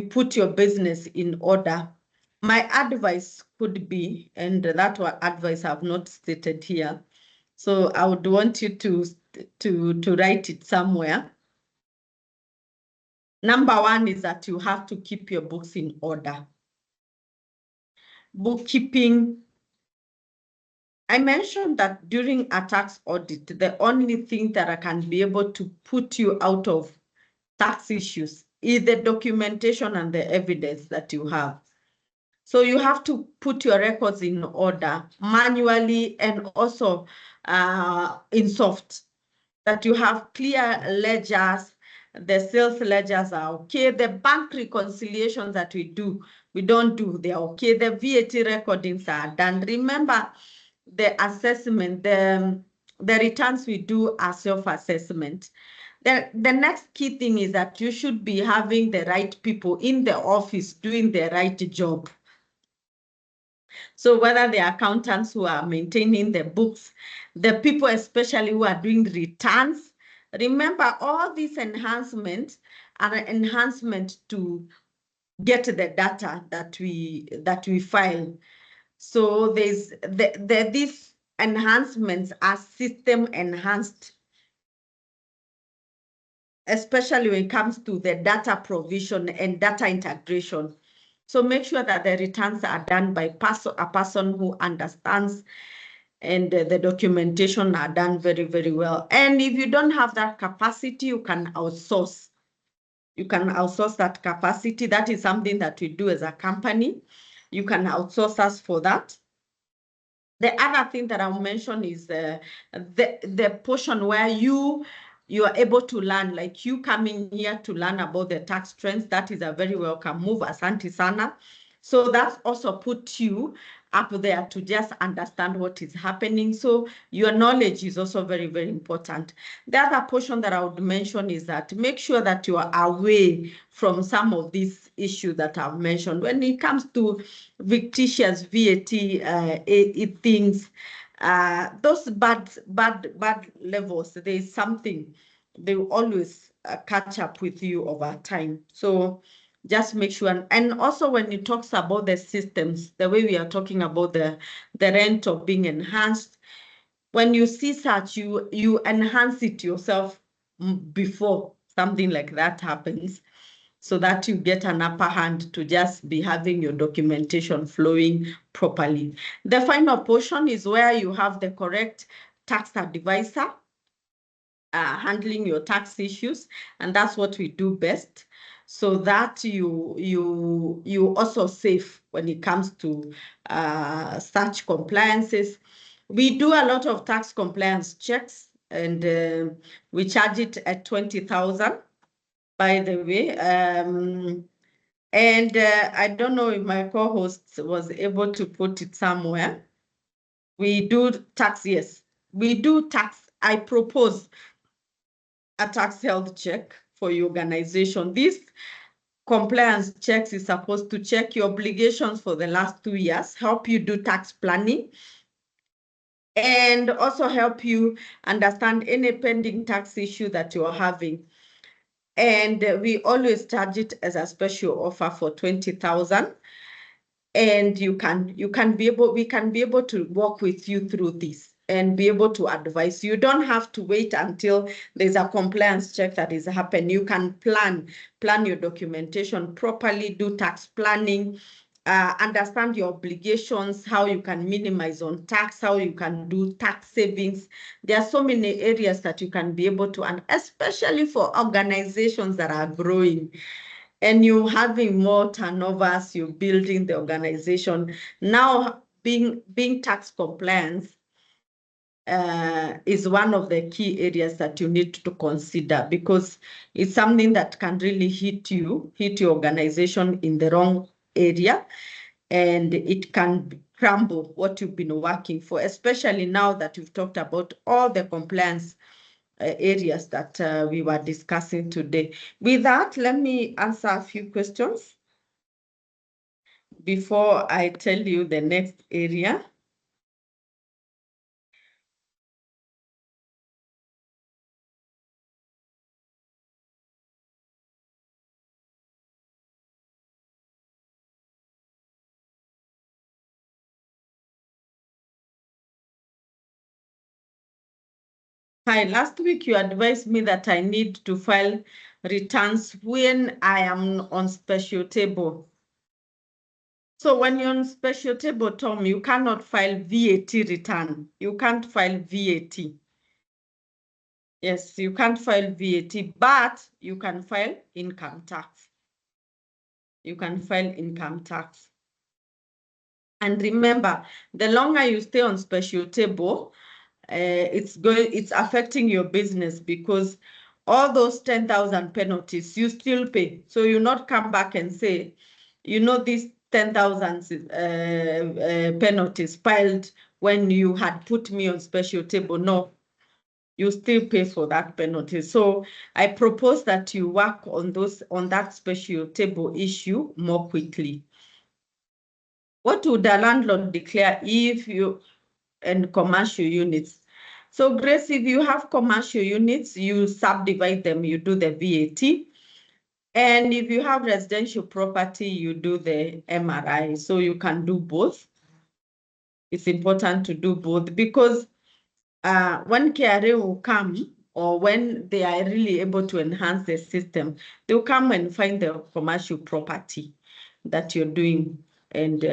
put your business in order. My advice could be, and that advice I've not stated here, so I would want you to write it somewhere. Number one is that you have to keep your books in order. Bookkeeping. I mentioned that during a tax audit, the only thing that I can be able to put you out of tax issues is the documentation and the evidence that you have. So you have to put your records in order manually and also in soft, that you have clear ledgers, the sales ledgers are okay, the bank reconciliations that we don't do, they're okay, the VAT recordings are done. Remember, the assessment, the returns we do are self-assessment. The next key thing is that you should be having the right people in the office doing the right job. So whether the accountants who are maintaining the books, the people especially who are doing returns, remember all these enhancements are an enhancement to get the data that we file. So these enhancements are system enhanced, especially when it comes to the data provision and data integration. So make sure that the returns are done by a person who understands, and the documentation are done very, very well. And if you don't have that capacity, you can outsource. You can outsource that capacity. That is something that we do as a company. You can outsource us for that. The other thing that I'll mention is the portion where you are able to learn, like you coming here to learn about the tax trends. That is a very welcome move, asante sana. So that's also put you up there to just understand what is happening. So your knowledge is also very, very important. The other portion that I would mention is that make sure that you are away from some of these issues that I've mentioned. When it comes to fictitious VAT things, those bad levels, there is something, they will always catch up with you over time. So just make sure. And also when it talks about the systems, the way we are talking about the rent of being enhanced, when you see such, you enhance it yourself before something like that happens, so that you get an upper hand to just be having your documentation flowing properly. The final portion is where you have the correct tax advisor handling your tax issues, and that's what we do best, so that you also safe when it comes to such compliances. We do a lot of tax compliance checks, and we charge it at 20,000, by the way. And I don't know if my co-host was able to put it somewhere. We do tax, yes. We do tax. I propose a tax health check for your organization. This compliance checks is supposed to check your obligations for the last 2 years, help you do tax planning, and also help you understand any pending tax issue that you're having. And we always charge it as a special offer for 20,000. And we can be able to work with you through this and be able to advise. You don't have to wait until there's a compliance check that is happening. You can plan your documentation properly, do tax planning, understand your obligations, how you can minimize on tax, how you can do tax savings. There are so many areas that you can be able to, and especially for organizations that are growing and you're having more turnovers, you're building the organization. Now, being tax compliance is one of the key areas that you need to consider, because it's something that can really hit your organization in the wrong area, and it can crumble what you've been working for, especially now that you've talked about all the compliance areas that we were discussing today. With that, let me answer a few questions before I tell you the next area. Hi, last week you advised me that I need to file returns when I am on special table. So when you're on special table, Tom, you cannot file VAT return. You can't file VAT. Yes, you can't file VAT, but you can file income tax. You can file income tax. And remember, the longer you stay on special table, it's affecting your business, because all those 10,000 penalties you still pay. So you not come back and say, these 10,000 penalties filed when you had put me on special table. No, you still pay for that penalty. So I propose that you work on that special table issue more quickly. What would a landlord declare if you and commercial units? So Grace, if you have commercial units, you subdivide them, you do the VAT. And if you have residential property, you do the MRI. So you can do both. It's important to do both because when KRA will come, or when they are really able to enhance the system, they'll come and find the commercial property that you're doing. And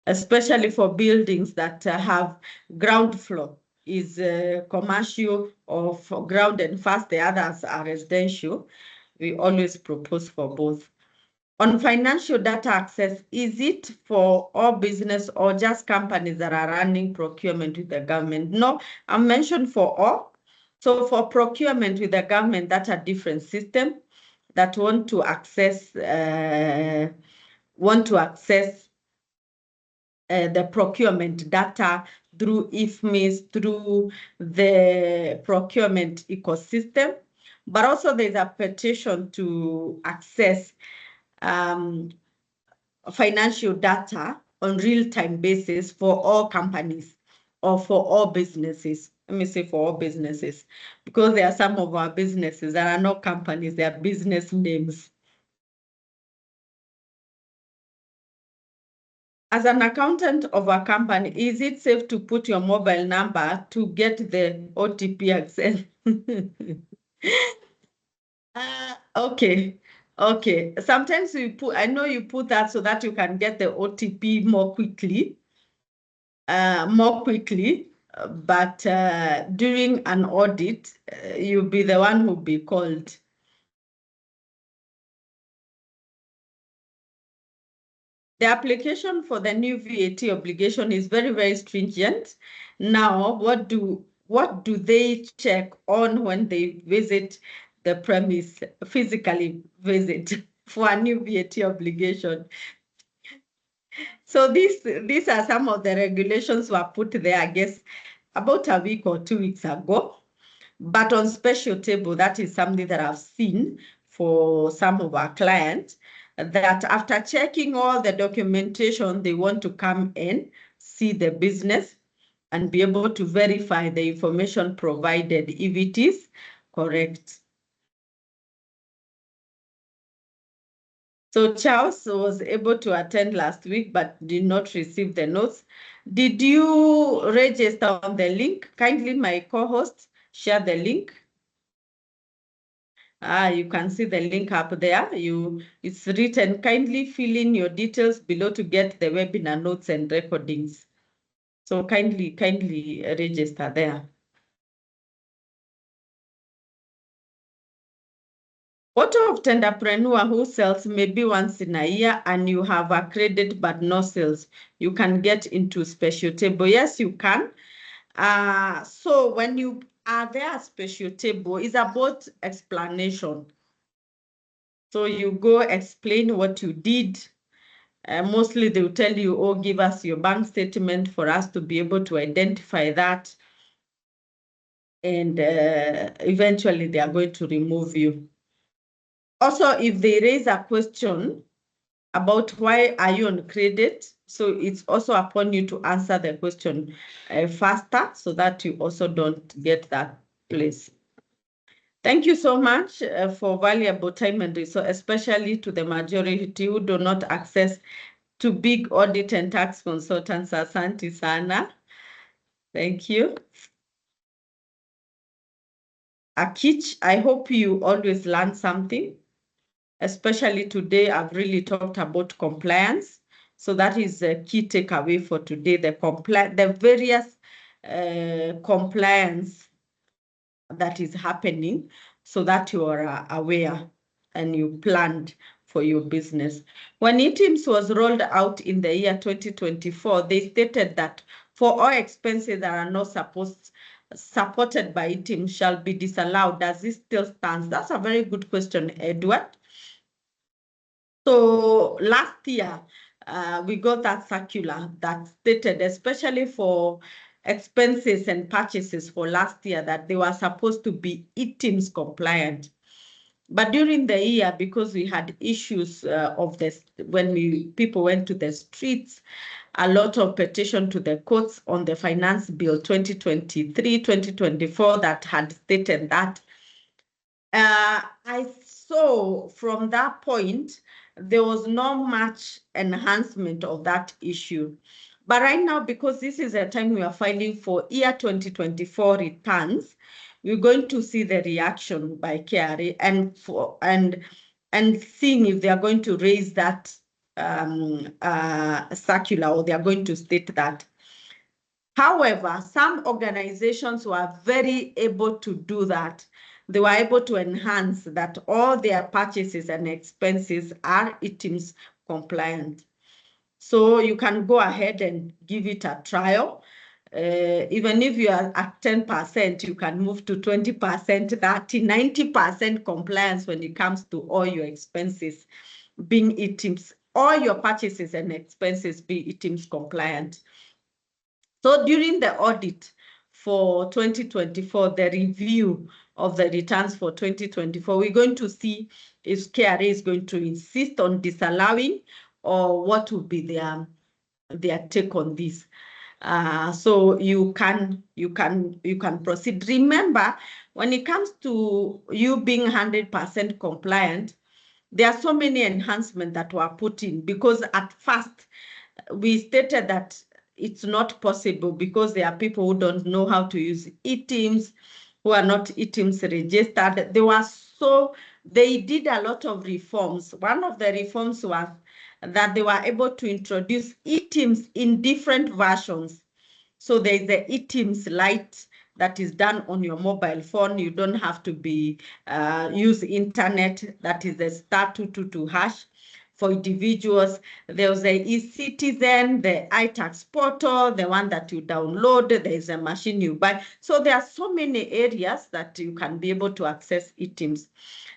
especially for buildings that have ground floor is commercial, or for ground and first, the others are residential. We always propose for both. On financial data access, is it for all business or just companies that are running procurement with the government? No, I mentioned for all. So for procurement with the government, that's a different system that want to access the procurement data through IFMIS, through the procurement ecosystem. But also there's a petition to access financial data on real-time basis for all companies or for all businesses. Let me say for all businesses, because there are some of our businesses that are not companies, they are business names. As an accountant of a company, is it safe to put your mobile number to get the OTP access? Okay. Okay. Sometimes I know you put that so that you can get the OTP more quickly. But during an audit, you'll be the one who'll be called. The application for the new VAT obligation is very, very stringent. Now, what do they check on when they visit the premise, physically visit for a new VAT obligation? So these are some of the regulations were put there, I guess, about a week or 2 weeks ago. But on special table, that is something that I've seen for some of our clients, that after checking all the documentation, they want to come in, see the business, and be able to verify the information provided if it is correct. So Charles was able to attend last week, but did not receive the notes. Did you register on the link? Kindly, my co-host, share the link. You can see the link up there. It's written, kindly fill in your details below to get the webinar notes and recordings. So kindly register there. What of entrepreneur who sells maybe once in a year and you have a credit but no sales? You can get into special table. Yes, you can. So when you are there, special table is about explanation. So you go explain what you did. Mostly they will tell you, oh, give us your bank statement for us to be able to identify that. And eventually they are going to remove you. Also, if they raise a question about why are you on credit, so it's also upon you to answer the question faster so that you also don't get that place. Thank you so much for valuable time and resource, especially to the majority who do not access to big audit and tax consultants. Asante sana. Thank you. Akich, I hope you always learn something. Especially today, I've really talked about compliance. So that is a key takeaway for today, the various compliance that is happening so that you are aware and you planned for your business. When eTIMS was rolled out in the year 2024, they stated that for all expenses that are not supported by eTIMS shall be disallowed. Does this still stand? That's a very good question, Edward. So last year, we got that circular that stated, especially for expenses and purchases for last year that they were supposed to be ETIMS compliant. But during the year, because we had issues of this, when people went to the streets, a lot of petition to the courts on the Finance Bill 2023-2024 that had stated that. I saw from that point, there was not much enhancement of that issue. But right now, because this is a time we are filing for year 2024 returns, we're going to see the reaction by KRA and seeing if they are going to raise that circular, or they are going to state that. However, some organizations were very able to do that. They were able to enhance that all their purchases and expenses are ETIMS compliant. So you can go ahead and give it a trial. Even if you are at 10%, you can move to 20%, 30%, 90% compliance when it comes to all your expenses being ETIMS, all your purchases and expenses be ETIMS compliant. So during the audit for 2024, the review of the returns for 2024, we're going to see if KRA is going to insist on disallowing, or what will be their take on this. So you can proceed. Remember, when it comes to you being 100% compliant, there are so many enhancements that were put in, because at first we stated that it's not possible because there are people who don't know how to use ETIMS, who are not ETIMS registered. They did a lot of reforms. One of the reforms was that they were able to introduce ETIMS in different versions. So there's the ETIMS Lite that is done on your mobile phone. You don't have to use internet. That is the *222# for individuals. There's the eCitizen, the iTax portal, the one that you download. There's a machine you buy. So there are so many areas that you can be able to access ETIMS.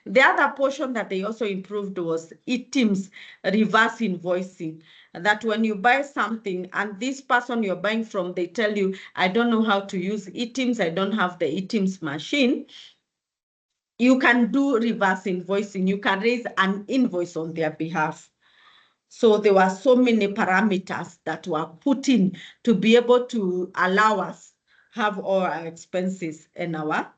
The other portion that they also improved was ETIMS reverse invoicing. That when you buy something and this person you're buying from, they tell you, I don't know how to use ETIMS, I don't have the ETIMS machine, you can do reverse invoicing. You can raise an invoice on their behalf. So there were so many parameters that were put in to be able to allow us have all our expenses and our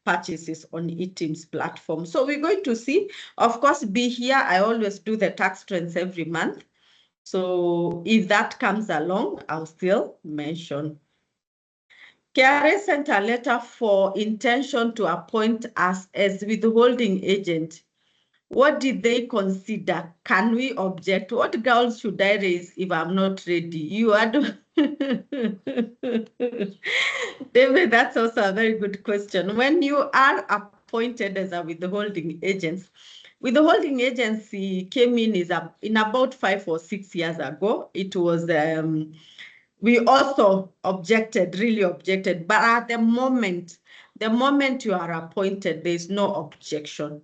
purchases on ETIMS platform. So we're going to see, of course, be here. I always do the tax trends every month. So if that comes along, I'll still mention. KRA sent a letter for intention to appoint us as withholding agent. What did they consider? Can we object? What grounds should I raise if I'm not ready? You are David, that's also a very good question. When you are appointed as a withholding agent, withholding agency came in about 5 or 6 years ago. It was we also really objected, but at the moment you are appointed, there's no objection.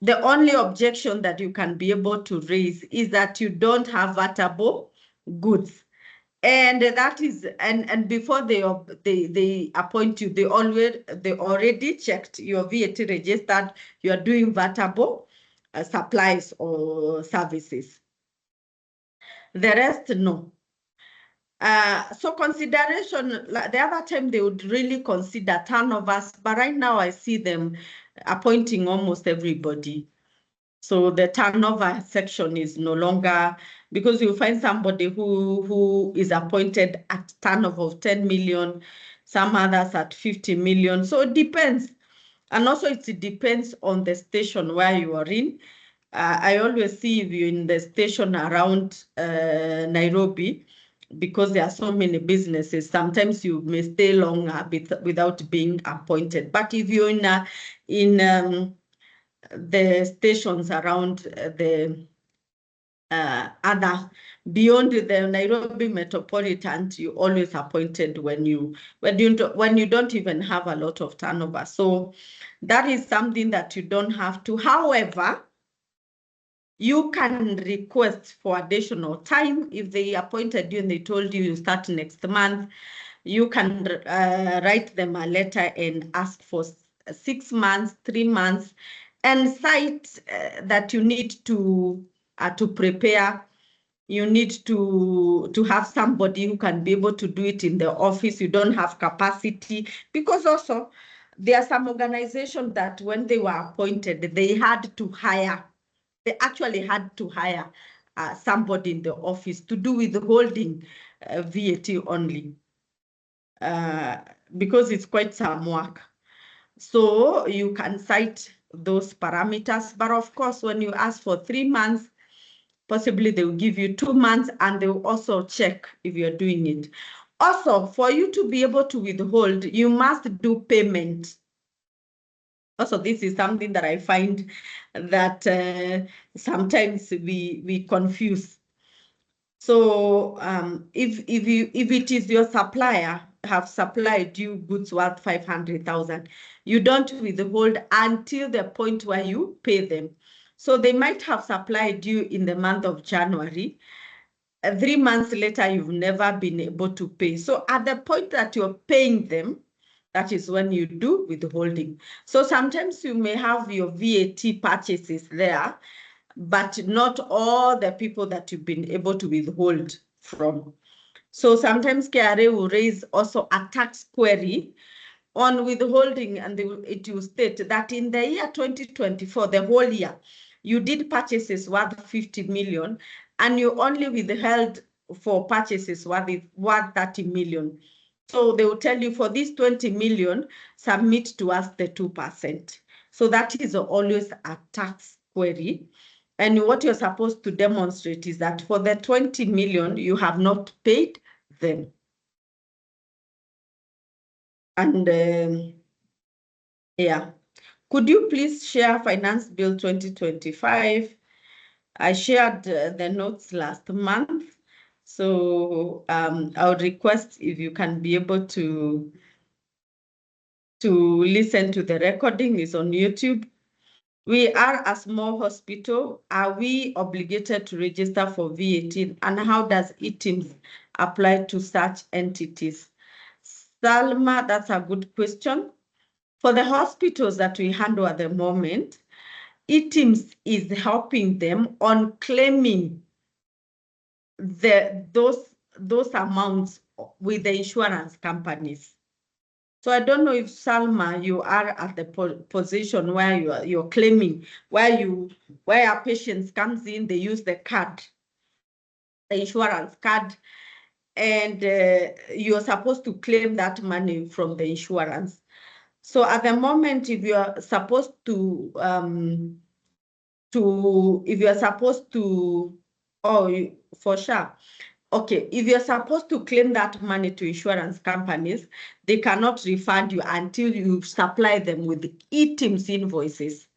The only objection that you can be able to raise is that you don't have vatable goods. And that is, and before they appoint you, they already checked your VAT registered, you are doing vatable supplies or services. The rest, no. So consideration, the other time they would really consider turnovers, but right now I see them appointing almost everybody. So the turnover section is no longer, because you find somebody who is appointed at turnover of 10 million, some others at 50 million. So it depends. And also it depends on the station where you are in. I always see if you're in the station around Nairobi, because there are so many businesses, sometimes you may stay longer without being appointed. But if you're in the stations around the other, beyond the Nairobi metropolitan, you always appointed when you don't even have a lot of turnover. So that is something that you don't have to. However, you can request for additional time if they appointed you and they told you start next month. you can write them a letter and ask for 6 months, 3 months, and cite that you need to prepare. You need to have somebody who can be able to do it in the office. You don't have capacity, because also there are some organizations that when they were appointed, they actually had to hire somebody in the office to do withholding VAT only, because it's quite some work. So you can cite those parameters, but of course, when you ask for 3 months, possibly they will give you 2 months, and they will also check if you're doing it. Also, for you to be able to withhold, you must do payment. Also, this is something that I find that sometimes we confuse. So if it is your supplier have supplied you goods worth 500,000, you don't withhold until the point where you pay them. So they might have supplied you in the month of January. 3 months later, you've never been able to pay. So at the point that you're paying them, that is when you do withholding. So sometimes you may have your VAT purchases there, but not all the people that you've been able to withhold from. So sometimes KRA will raise also a tax query on withholding, and it will state that in the year 2024, the whole year, you did purchases worth 50 million, and you only withheld for purchases worth 30 million. So they will tell you, for this 20 million, submit to us the 2%. So that is always a tax query. And what you're supposed to demonstrate is that for the 20 million, you have not paid them. And yeah, could you please share Finance Bill 2025? I shared the notes last month. So I would request if you can be able to listen to the recording. Is on YouTube. We are a small hospital. Are we obligated to register for VAT? And how does ETIMS apply to such entities? Salma, that's a good question. For the hospitals that we handle at the moment, ETIMS is helping them on claiming those amounts with the insurance companies. So I don't know if, Salma, you are at the position where you're claiming, where a patient comes in, they use the card, the insurance card, and you're supposed to claim that money from the insurance. So at the moment, if you're supposed to for sure. Okay, if you're supposed to claim that money to insurance companies, they cannot refund you until you supply them with ETIMS invoices.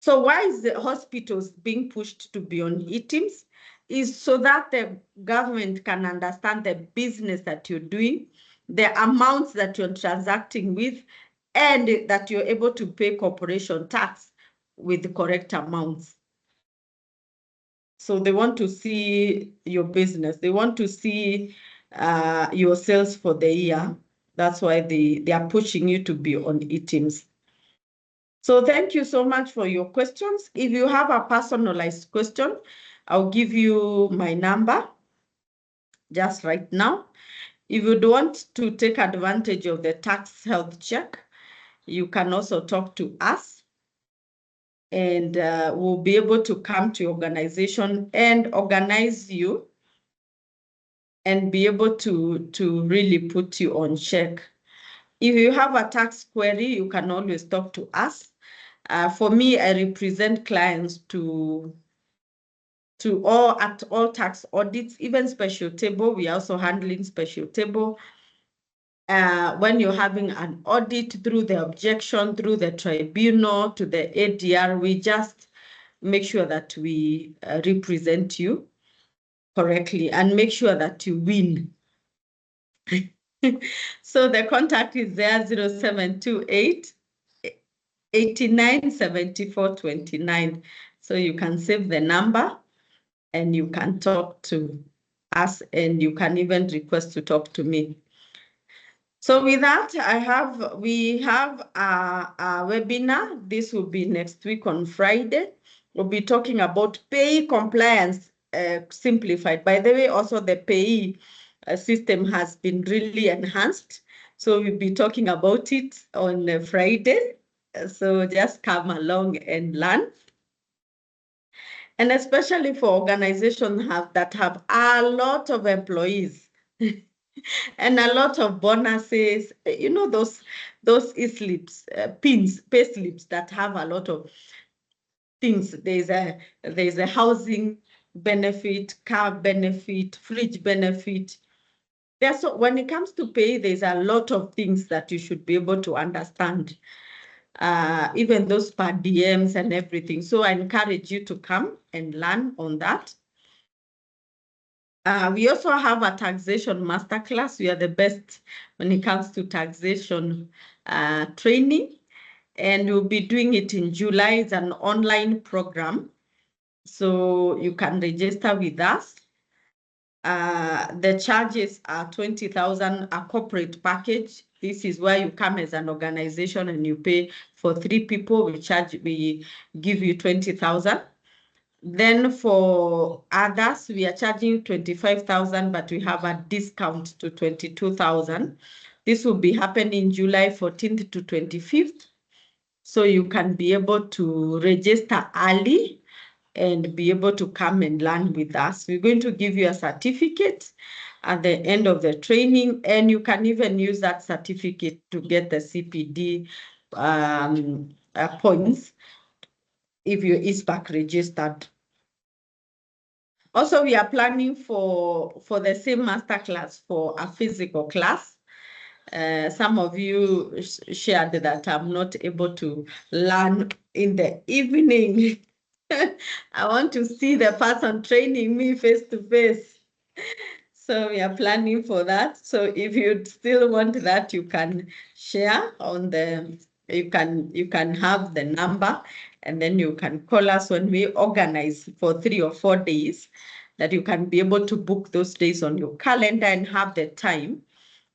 So why is the hospitals being pushed to be on ETIMS? Is so that the government can understand the business that you're doing, the amounts that you're transacting with, and that you're able to pay corporation tax with the correct amounts. So they want to see your business. They want to see your sales for the year. That's why they are pushing you to be on ETIMS. So thank you so much for your questions. If you have a personalized question, I'll give you my number just right now. If you don't want to take advantage of the tax health check, you can also talk to us, and we'll be able to come to your organization and organize you and be able to really put you on check. If you have a tax query, you can always talk to us. For me, I represent clients at all tax audits, even special table. We are also handling special table. When you're having an audit through the objection, through the tribunal, to the ADR, we just make sure that we represent you correctly and make sure that you win. So the contact is there, 0728 89 74 29. So you can save the number and you can talk to us, and you can even request to talk to me. So with that, we have a webinar. This will be next week on Friday. We'll be talking about pay compliance simplified. By the way, also the pay system has been really enhanced. So we'll be talking about it on Friday. So just come along and learn. And especially for organizations that have a lot of employees. And a lot of bonuses, those e-slips, pay slips that have a lot of things. There's a housing benefit, car benefit, fridge benefit. So when it comes to pay, there's a lot of things that you should be able to understand, even those per DMs and everything. So I encourage you to come and learn on that. We also have a taxation masterclass. We are the best when it comes to taxation training, and we'll be doing it in July. It's an online program, so you can register with us. The charges are 20,000, a corporate package. This is where you come as an organization and you pay for 3 people. We give you 20,000. Then for others, we are charging 25,000, but we have a discount to 22,000. This will be happening July 14th to 25th. So you can be able to register early and be able to come and learn with us. We're going to give you a certificate at the end of the training, and you can even use that certificate to get the CPD points if you're ISPAC registered. Also, we are planning for the same masterclass for a physical class. Some of you shared that I'm not able to learn in the evening. I want to see the person training me face to face. So we are planning for that. So if you still want that, you can share on you can have the number, and then you can call us when we organize for 3 or 4 days, that you can be able to book those days on your calendar and have the time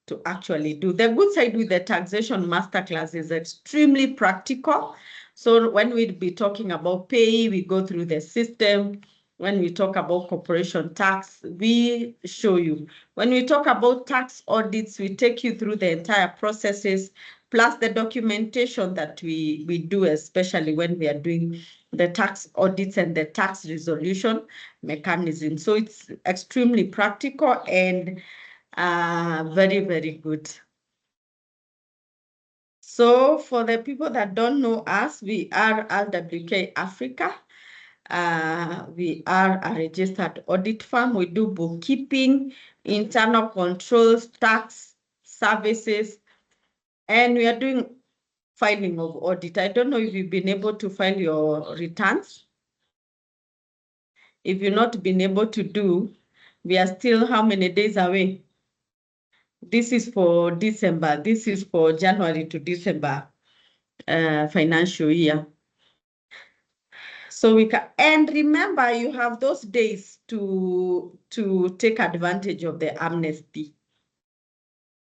to actually do. The good side with the taxation masterclass is extremely practical. So when we be talking about pay, we go through the system. When we talk about corporation tax, we show you. When we talk about tax audits, we take you through the entire processes, plus the documentation that we do, especially when we are doing the tax audits and the tax resolution mechanism. So it's extremely practical and very, very good. So for the people that don't know us, we are RWK Africa. We are a registered audit firm. We do bookkeeping, internal controls, tax services, and we are doing filing of audit. I don't know if you've been able to file your returns. If you've not been able to do, we are still how many days away? This is for December. This is for January to December financial year. So we can, and remember, you have those days to take advantage of the amnesty.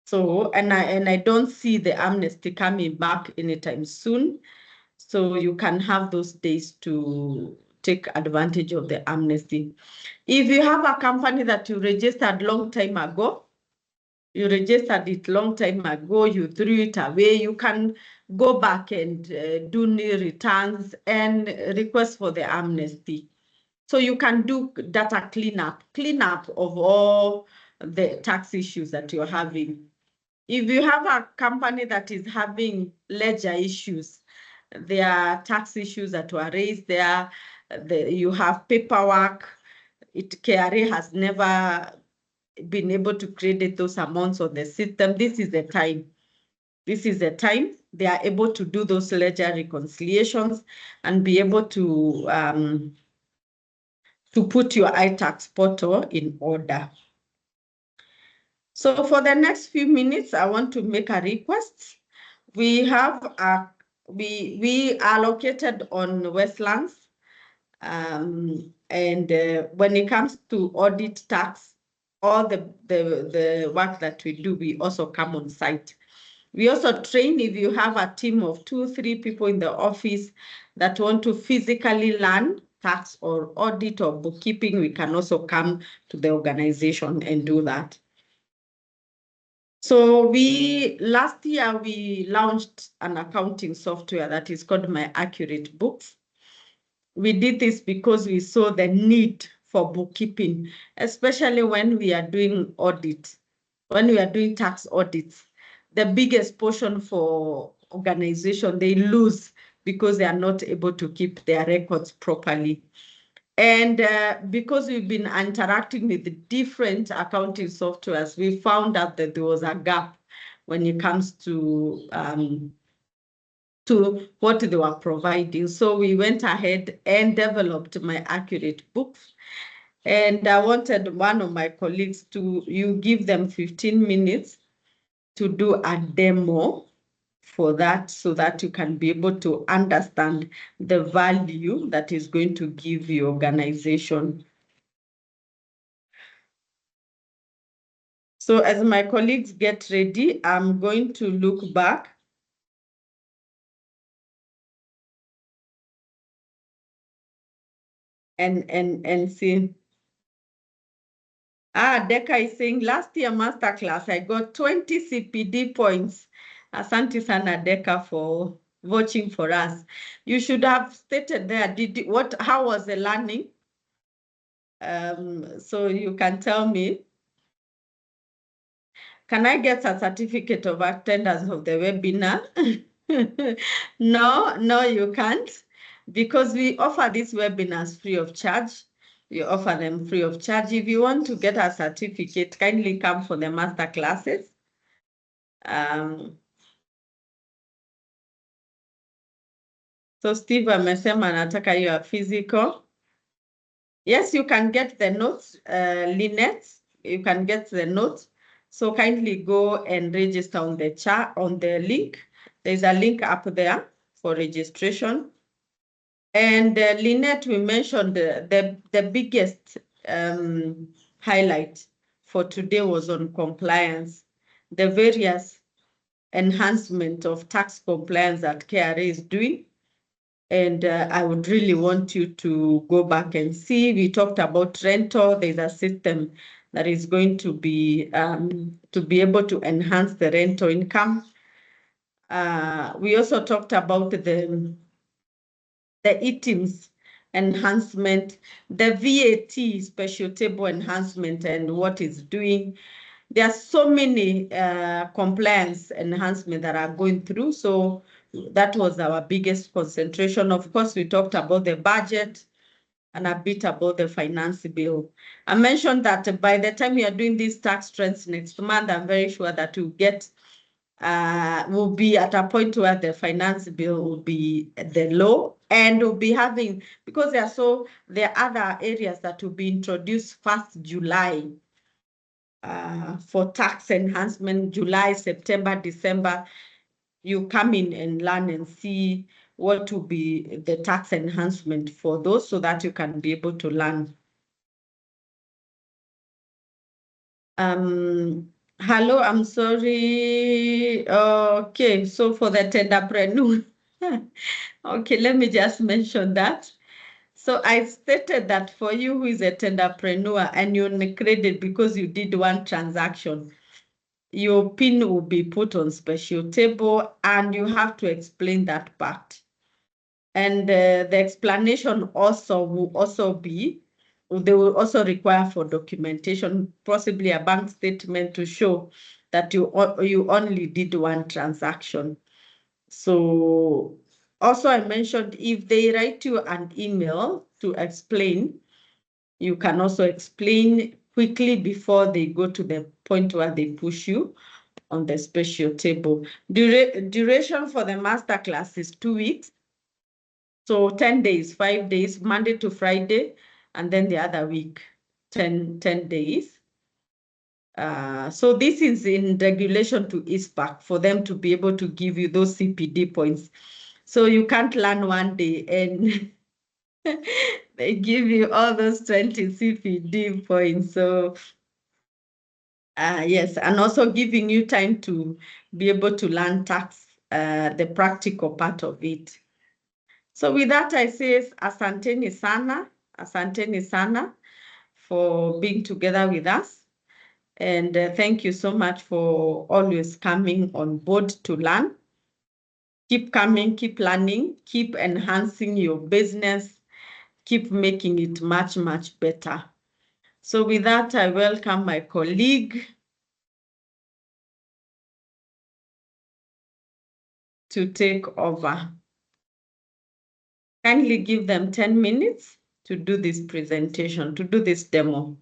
So, and I don't see the amnesty coming back anytime soon. So you can have those days to take advantage of the amnesty. If you have a company that you registered long time ago, you registered it long time ago, you threw it away, you can go back and do new returns and request for the amnesty. So you can do data cleanup of all the tax issues that you're having. If you have a company that is having ledger issues, there are tax issues that were raised there, you have paperwork, KRA has never been able to credit those amounts on the system. This is the time. This is the time they are able to do those ledger reconciliations and be able to put your iTax portal in order. So for the next few minutes, I want to make a request. We have we are located on Westlands, and when it comes to audit tax, all the work that we do, we also come on site. We also train if you have a team of 2-3 people in the office that want to physically learn tax or audit or bookkeeping, we can also come to the organization and do that. So last year we launched an accounting software that is called My Accurate Books. We did this because we saw the need for bookkeeping, especially when we are doing audit, when we are doing tax audits. The biggest portion for organization, they lose because they are not able to keep their records properly. And because we've been interacting with different accounting softwares, we found out that there was a gap when it comes to what they were providing. So we went ahead and developed My Accurate Books. And I wanted one of my colleagues you give them 15 minutes to do a demo for that so that you can be able to understand the value that is going to give your organization. So as my colleagues get ready, I'm going to look back and see. Deka is saying, last year masterclass, I got 20 CPD points. Asante sana, Deka, for watching for us. You should have stated there, how was the learning? So you can tell me. Can I get a certificate of attendance of the webinar? No, you can't, because we offer these webinars free of charge. We offer them free of charge. If you want to get a certificate, kindly come for the master classes. So Steve amesema anataka hiyo physical. Yes, you can get the notes, Lynette. You can get the notes. So kindly go and register on the chat, on the link. There's a link up there for registration. And Lynette, we mentioned the biggest highlight for today was on compliance, the various enhancement of tax compliance that KRA is doing. And I would really want you to go back and see. We talked about rental. There's a system that is going to be able to enhance the rental income. We also talked about the e-teams enhancement, the VAT special table enhancement and what it's doing. There are so many compliance enhancements that are going through. So that was our biggest concentration. Of course, we talked about the budget and a bit about the finance bill. I mentioned that by the time we are doing these tax trends next month, I'm very sure that we'll be at a point where the finance bill will be the law, and we'll be having, because there are other areas that will be introduced 1st July for tax enhancement, July, September, December. You come in and learn and see what will be the tax enhancement for those so that you can be able to learn. Hello, I'm sorry. Okay, so for the tenderpreneur. Okay, let me just mention that. So I stated that for you who is a tenderpreneur and you're in credit because you did one transaction, your PIN will be put on special table and you have to explain that part. And the explanation also will also be, they will also require for documentation, possibly a bank statement to show that you only did one transaction. So also I mentioned if they write you an email to explain, you can also explain quickly before they go to the point where they push you on the special table. Duration for the masterclass is 2 weeks. So 10 days, 5 days, Monday to Friday, and then the other week, 10 days. So this is in regulation to ISPAC for them to be able to give you those CPD points. So you can't learn one day and they give you all those 20 CPD points. So Yes, and also giving you time to be able to learn tax, the practical part of it. So with that, I say asanteni sana for being together with us. And thank you so much for always coming on board to learn. Keep coming, keep learning, keep enhancing your business, keep making it much, much better. So with that, I welcome my colleague to take over. Kindly give them 10 minutes to do this presentation, to do this demo.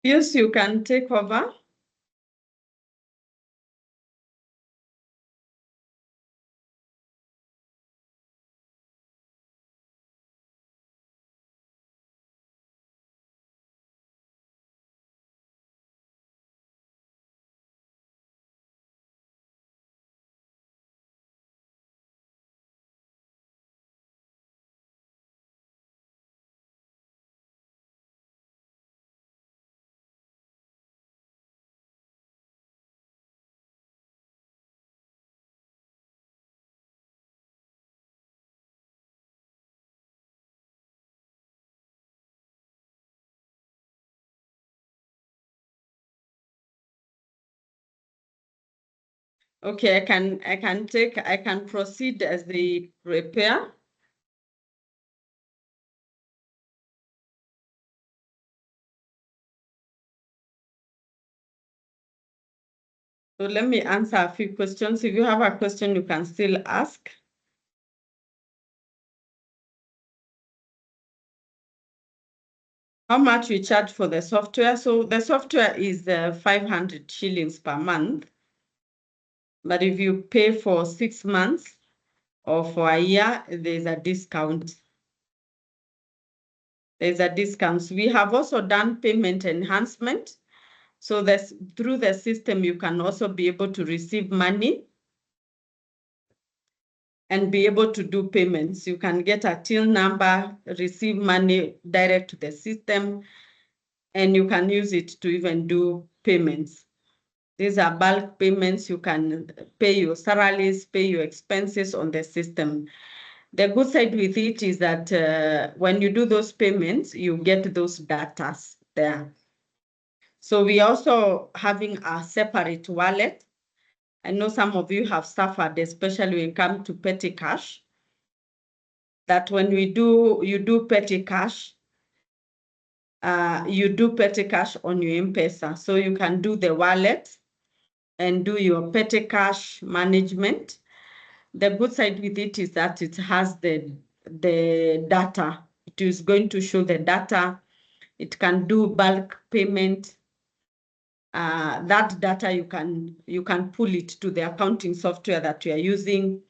Yes, you can take over. Okay, I can proceed as they prepare. So let me answer a few questions. If you have a question, you can still ask. How much we charge for the software? So the software is 500 shillings per month. But if you pay for 6 months or for a year, there's a discount. There's a discount. We have also done payment enhancement. So through the system, you can also be able to receive money and be able to do payments. You can get a till number, receive money direct to the system, and you can use it to even do payments. These are bulk payments. You can pay your salaries, pay your expenses on the system. The good side with it is that when you do those payments, you get those data there. So we also having a separate wallet. I know some of you have suffered, especially when it comes to petty cash, that when you do petty cash, you do petty cash on your M-Pesa. So you can do the wallet and do your petty cash management. The good side with it is that it has the data. It is going to show the data. It can do bulk payment. That data you can pull it to the accounting software that you are using.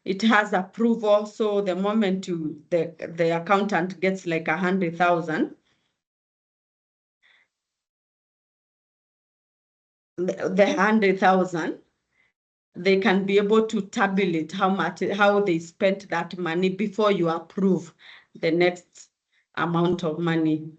It has approval, so the moment the accountant gets like 100,000, the 100,000, they can be able to tabulate how they spent that money before you approve the next amount of money.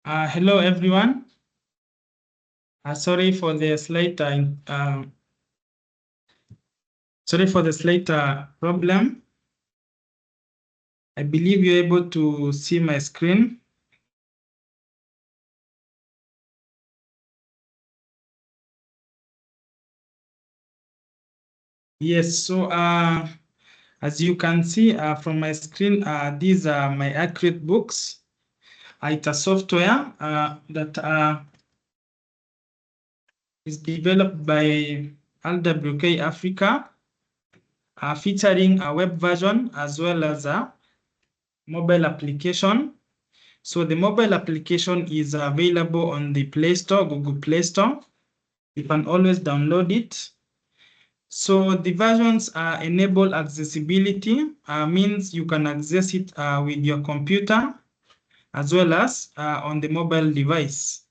Hello, everyone. Sorry for the slight problem. I believe you're able to see my screen. Yes, so as you can see from my screen, these are my accurate books. It's a software that is developed by LWK Africa, featuring a web version as well as a mobile application. So the mobile application is available on the Play Store, Google Play Store. You can always download it. So the versions enable accessibility, means you can access it with your computer as well as on the mobile device.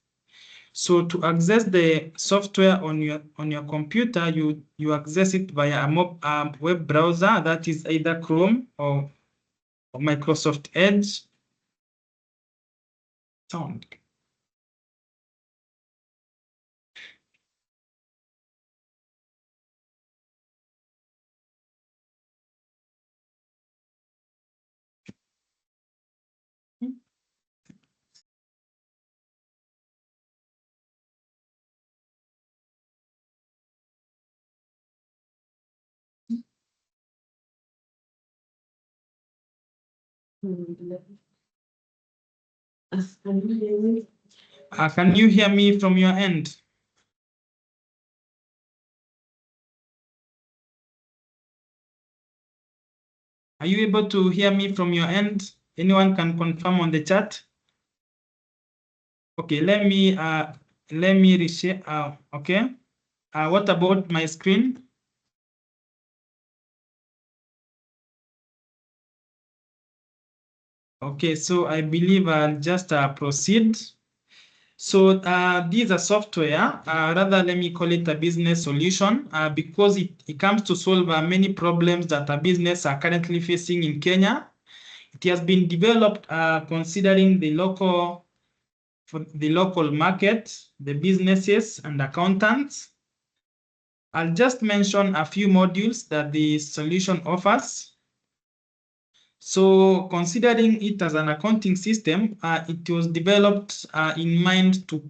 So to access the software on your computer, you access it via a web browser that is either Chrome or Microsoft Edge. Sound. Can you hear me from your end? Are you able to hear me from your end? Anyone can confirm on the chat? Okay, let me reshare. Okay. What about my screen? Okay, so I believe I'll just proceed. So these are software, rather let me call it a business solution, because it comes to solve many problems that a business are currently facing in Kenya. It has been developed considering for the local market, the businesses and accountants. I'll just mention a few modules that the solution offers. So considering it as an accounting system, it was developed in mind to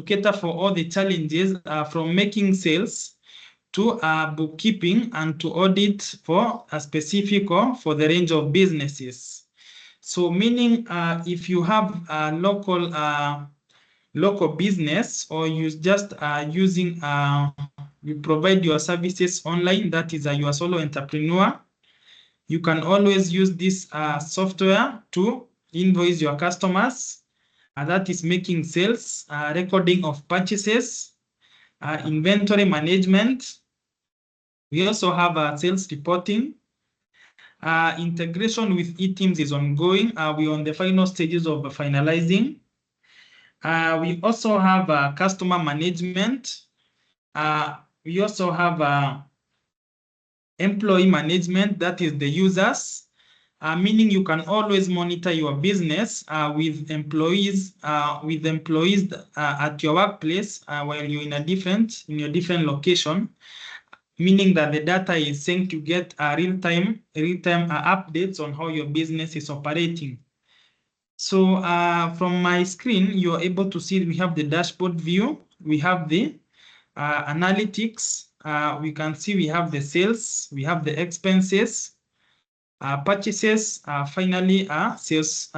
cater for all the challenges from making sales to bookkeeping and to audit for a specific or for the range of businesses. So meaning if you have a local business, or you just using you provide your services online, that is you are solo entrepreneur, you can always use this software to invoice your customers, that is making sales, recording of purchases, inventory management. We also have sales reporting. Integration with eTeams is ongoing. We're on the final stages of finalizing. We also have customer management. We also have employee management, that is the users, meaning you can always monitor your business with employees at your workplace while you're in your different location, meaning that the data is synced to get real-time updates on how your business is operating. So from my screen, you're able to see we have the dashboard view, we have the analytics, we can see we have the sales, we have the expenses, purchases, finally sales,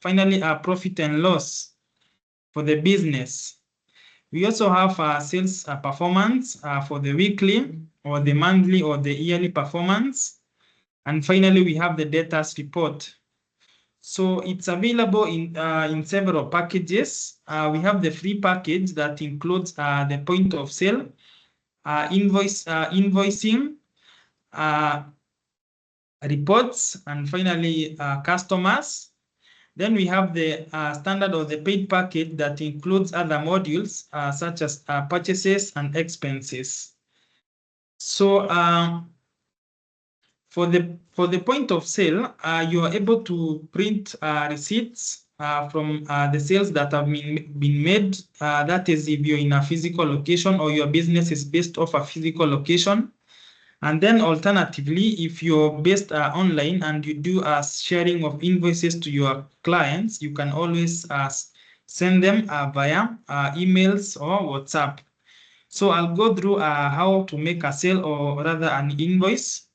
finally profit and loss for the business. We also have sales performance for the weekly or the monthly or the yearly performance. And finally, we have the data report. So it's available in several packages. We have the free package that includes the point of sale, invoicing, reports, and finally customers. Then we have the standard or the paid package that includes other modules such as purchases and expenses. So for the point of sale, you are able to print receipts from the sales that have been made. That is if you're in a physical location or your business is based off a physical location. And then alternatively, if you're based online and you do a sharing of invoices to your clients, you can always send them via emails or WhatsApp. So I'll go through how to make a sale, or rather an invoice.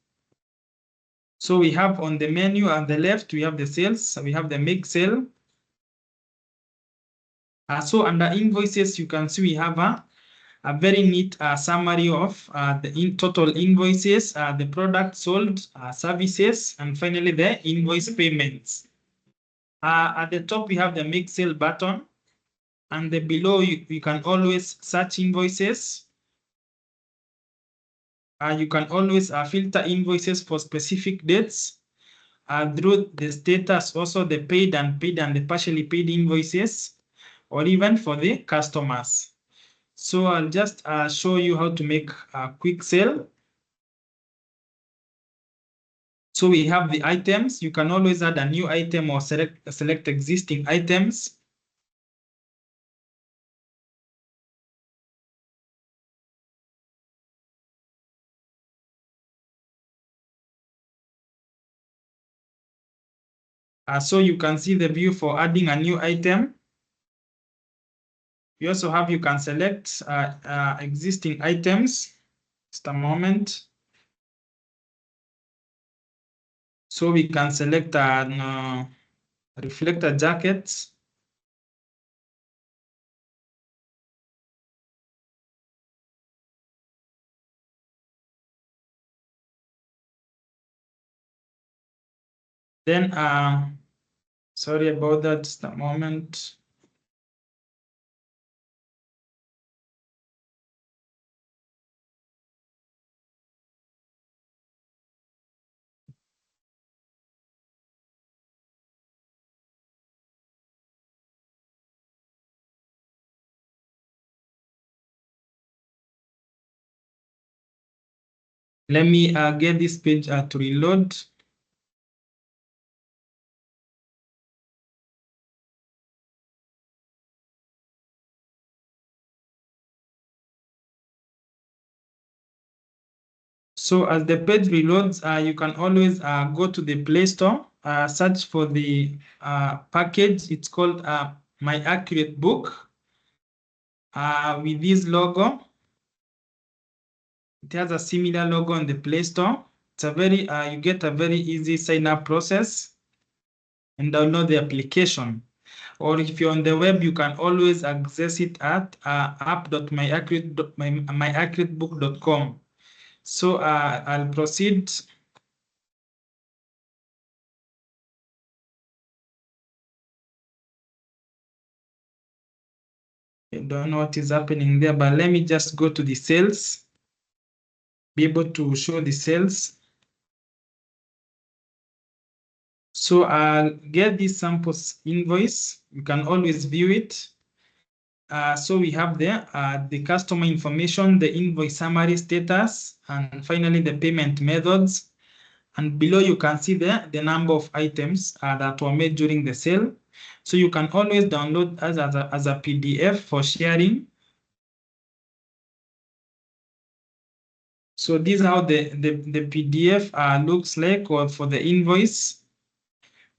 So we have on the menu on the left, we have the sales, we have the make sale. So under invoices, you can see we have a very neat summary of the total invoices, the product sold, services, and finally the invoice payments. At the top, we have the make sale button, and below you can always search invoices. You can always filter invoices for specific dates through the status, also the paid and the partially paid invoices, or even for the customers. So I'll just show you how to make a quick sale. So we have the items. You can always add a new item or select existing items. So you can see the view for adding a new item. You also have, you can select existing items. Just a moment. So we can select an reflector jacket. Then, sorry about that, just a moment. Let me get this page to reload. So as the page reloads, you can always go to the Play Store, search for the package. It's called My Accurate Book with this logo. It has a similar logo on the Play Store. It's a very, you get a very easy sign up process and download the application. Or if you're on the web, you can always access it at app.myaccuratebook.com. So I'll proceed. I don't know what is happening there, but let me just go to the sales, be able to show the sales. So I'll get this samples invoice. You can always view it. So we have there the customer information, the invoice summary status, and finally the payment methods. And below you can see there the number of items that were made during the sale. So you can always download as a PDF for sharing. So this is how the PDF looks like, or for the invoice.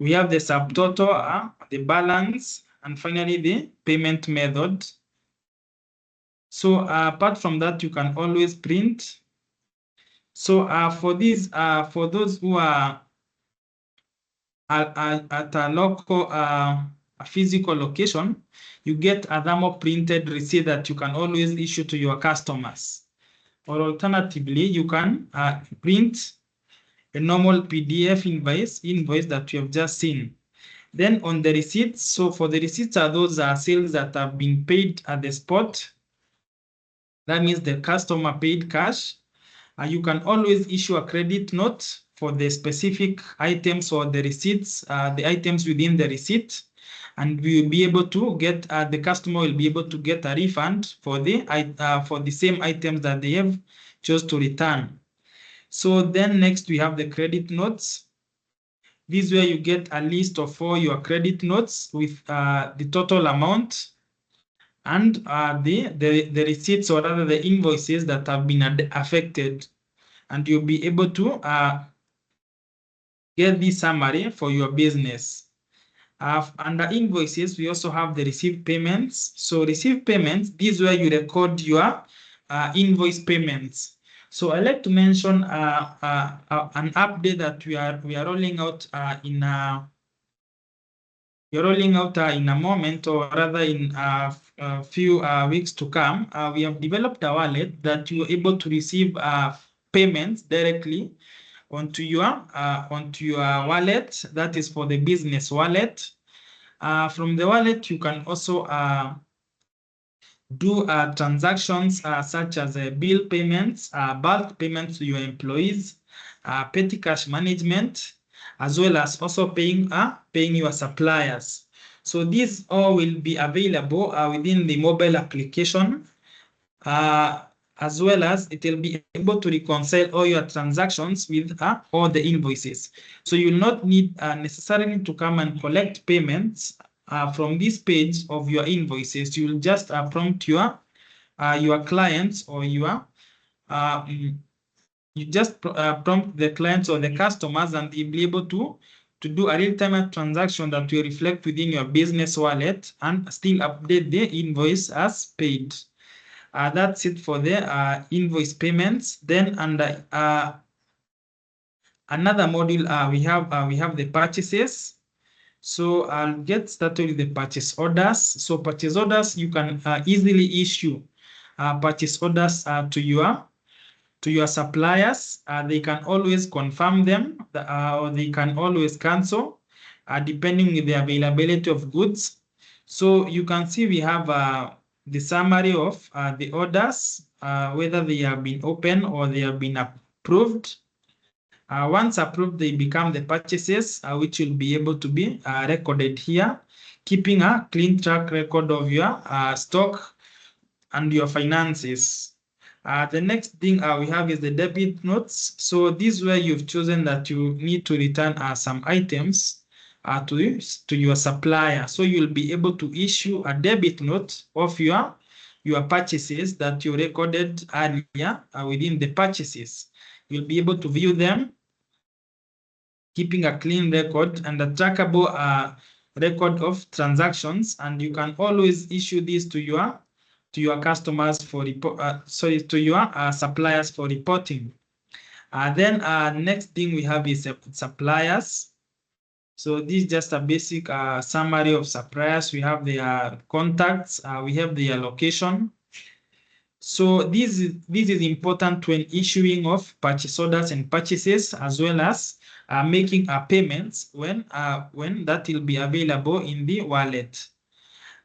We have the subtotal, the balance, and finally the payment method. So apart from that, you can always print. So for those who are at a local, a physical location, you get a thermal printed receipt that you can always issue to your customers. Or alternatively, you can print a normal PDF invoice that you have just seen. Then on the receipts, so for the receipts are those sales that have been paid at the spot. That means the customer paid cash. You can always issue a credit note for the specific items or the receipts, the items within the receipt, and we will be able to get, the customer will be able to get a refund for the same items that they have chose to return. So then next we have the credit notes. This is where you get a list of all your credit notes with the total amount and the receipts, or rather the invoices that have been affected. And you'll be able to get this summary for your business. Under invoices, we also have the received payments. So received payments, this is where you record your invoice payments. So I like to mention an update that we are rolling out in a moment, or rather in a few weeks to come. We have developed a wallet that you're able to receive payments directly onto your wallet. That is for the business wallet. From the wallet, you can also do transactions such as bill payments, bulk payments to your employees, petty cash management, as well as also paying your suppliers. So these all will be available within the mobile application, as well as it will be able to reconcile all your transactions with all the invoices. So you will not need necessarily to come and collect payments from this page of your invoices. You will just prompt your clients, or you just prompt the clients or the customers, and they'll be able to do a real-time transaction that will reflect within your business wallet and still update the invoice as paid. That's it for the invoice payments. Then under another module, we have the purchases. So I'll get started with the purchase orders. So purchase orders, you can easily issue purchase orders to your suppliers. They can always confirm them, or they can always cancel, depending on the availability of goods. So you can see we have the summary of the orders, whether they have been open or they have been approved. Once approved, they become the purchases, which will be able to be recorded here, keeping a clean track record of your stock and your finances. The next thing we have is the debit notes. So this is where you've chosen that you need to return some items to your supplier. So you'll be able to issue a debit note of your purchases that you recorded earlier within the purchases. You'll be able to view them, keeping a clean record and a trackable record of transactions. And you can always issue this to your customers for to your suppliers for reporting. Then next thing we have is suppliers. So this is just a basic summary of suppliers. We have their contacts, we have their location. So this is important when issuing of purchase orders and purchases, as well as making payments when that will be available in the wallet.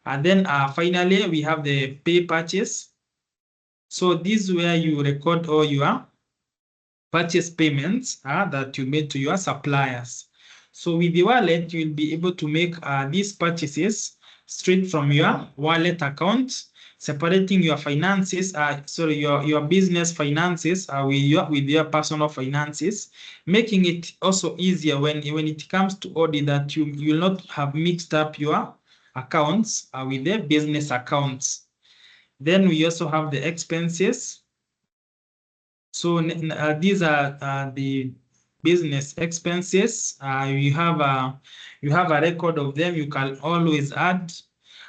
And then finally, we have the pay purchase. So this is where you record all your purchase payments that you made to your suppliers. So with the wallet, you'll be able to make these purchases straight from your wallet account, separating your finances, your business finances with your personal finances, making it also easier when it comes to audit, that you will not have mixed up your accounts with the business accounts. Then we also have the expenses. So these are the business expenses. You have a record of them. You can always add.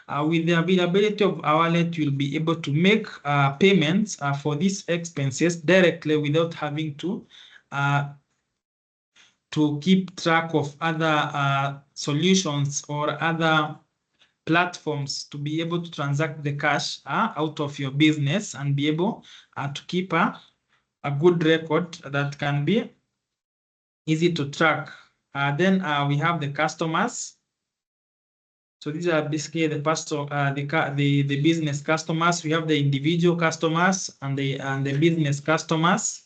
With the availability of our wallet, you'll be able to make payments for these expenses directly without having to keep track of other solutions or other platforms to be able to transact the cash out of your business, and be able to keep a good record that can be easy to track. Then we have the customers. So these are basically the business customers. We have the individual customers and the business customers.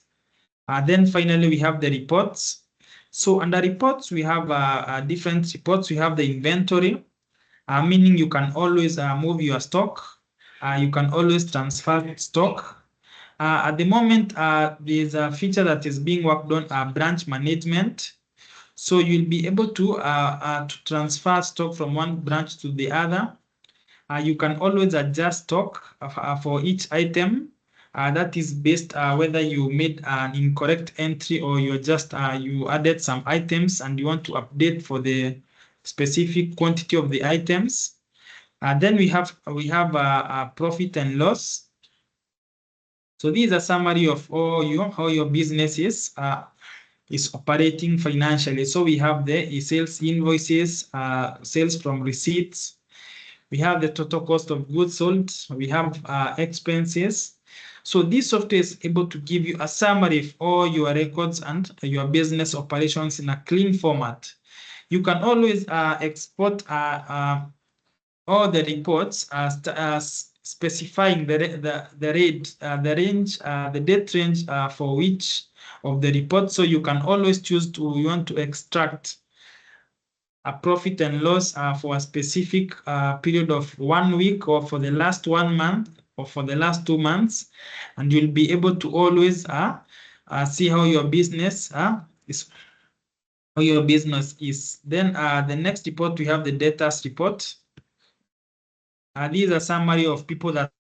Then finally, we have the reports. So under reports, we have different reports. We have the inventory, meaning you can always move your stock. You can always transfer stock. At the moment, there's a feature that is being worked on, branch management. So you'll be able to transfer stock from one branch to the other. You can always adjust stock for each item. That is based whether you made an incorrect entry or you added some items and you want to update for the specific quantity of the items. Then we have a profit and loss. So this is a summary of how your business is operating financially. So we have the sales invoices, sales from receipts. We have the total cost of goods sold. We have expenses. So this software is able to give you a summary of all your records and your business operations in a clean format. You can always export all the reports specifying the range, the date range for which of the reports. So you can always choose you want to extract a profit and loss for a specific period of 1 week or for the last 1 month or for the last 2 months, and you'll be able to always see how your business is. Then the next report, we have the debtors report. These are summary of people that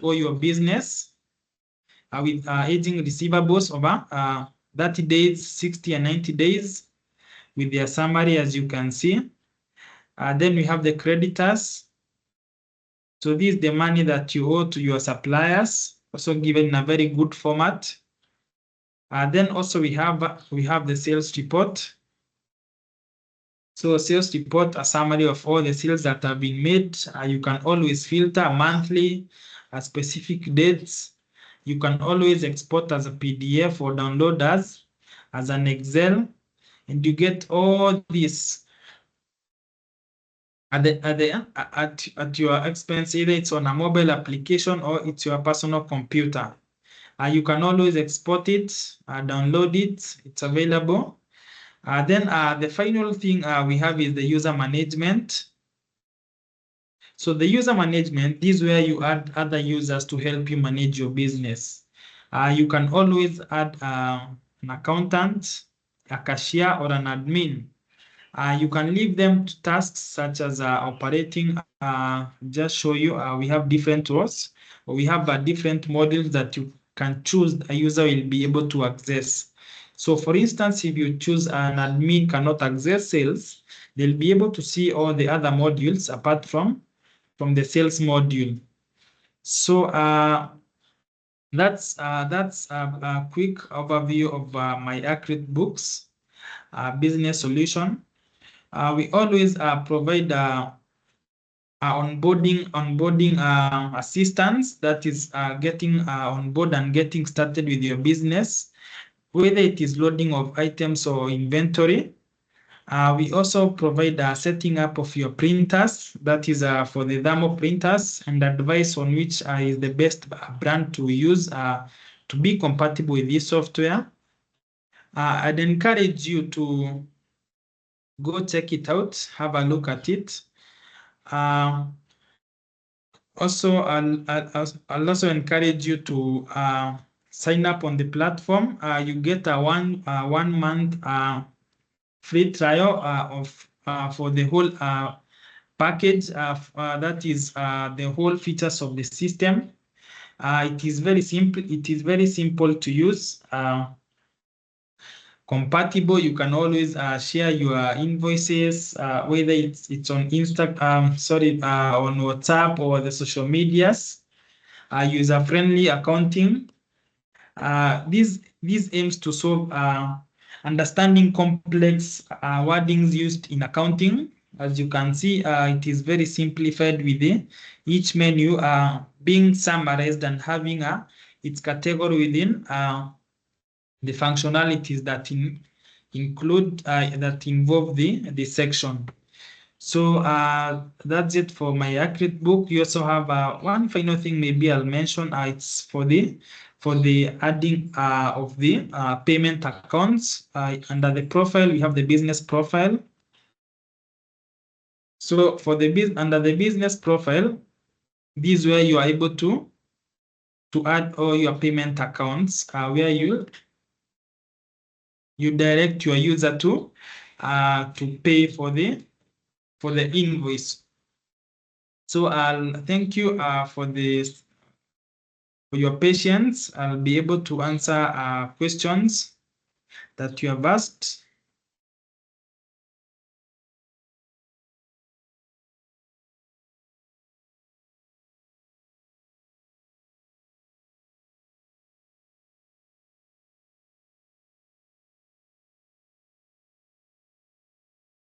owe your business with aging receivables over 30 days, 60 and 90 days with their summary, as you can see. Then we have the creditors. So this is the money that you owe to your suppliers, also given in a very good format. Then also we have the sales report. So sales report, a summary of all the sales that have been made. You can always filter monthly, specific dates. You can always export as a PDF or download as an Excel, and you get all this at your expense, either it's on a mobile application or it's your personal computer. You can always export it, download it, it's available. Then the final thing we have is the user management. So the user management, this is where you add other users to help you manage your business. You can always add an accountant, a cashier, or an admin. You can leave them to tasks such as operating. Just show you, we have different roles, or we have different modules that you can choose a user will be able to access. So for instance, if you choose an admin cannot access sales, they'll be able to see all the other modules apart from the sales module. So that's a quick overview of my Accurate Books business solution. We always provide onboarding assistance, that is getting on board and getting started with your business, whether it is loading of items or inventory. We also provide setting up of your printers, that is for the thermal printers, and advice on which is the best brand to use to be compatible with this software. I'd encourage you to go check it out, have a look at it. Also, I'll also encourage you to sign up on the platform. You get a 1 month free trial for the whole package. That is the whole features of the system. It is very simple. It is very simple to use. Compatible. You can always share your invoices, whether it's on Instagram, on WhatsApp or the social medias. User-friendly accounting. This aims to solve understanding complex wordings used in accounting. As you can see, it is very simplified with each menu being summarized and having its category within the functionalities that involve the section. So that's it for my Accurate book. You also have one final thing maybe I'll mention. It's for the adding of the payment accounts. Under the profile, we have the business profile. So for under the business profile, this is where you are able to add all your payment accounts, where you direct your user to. to pay for the invoice. So I'll thank you for your patience. I'll be able to answer questions that you have asked.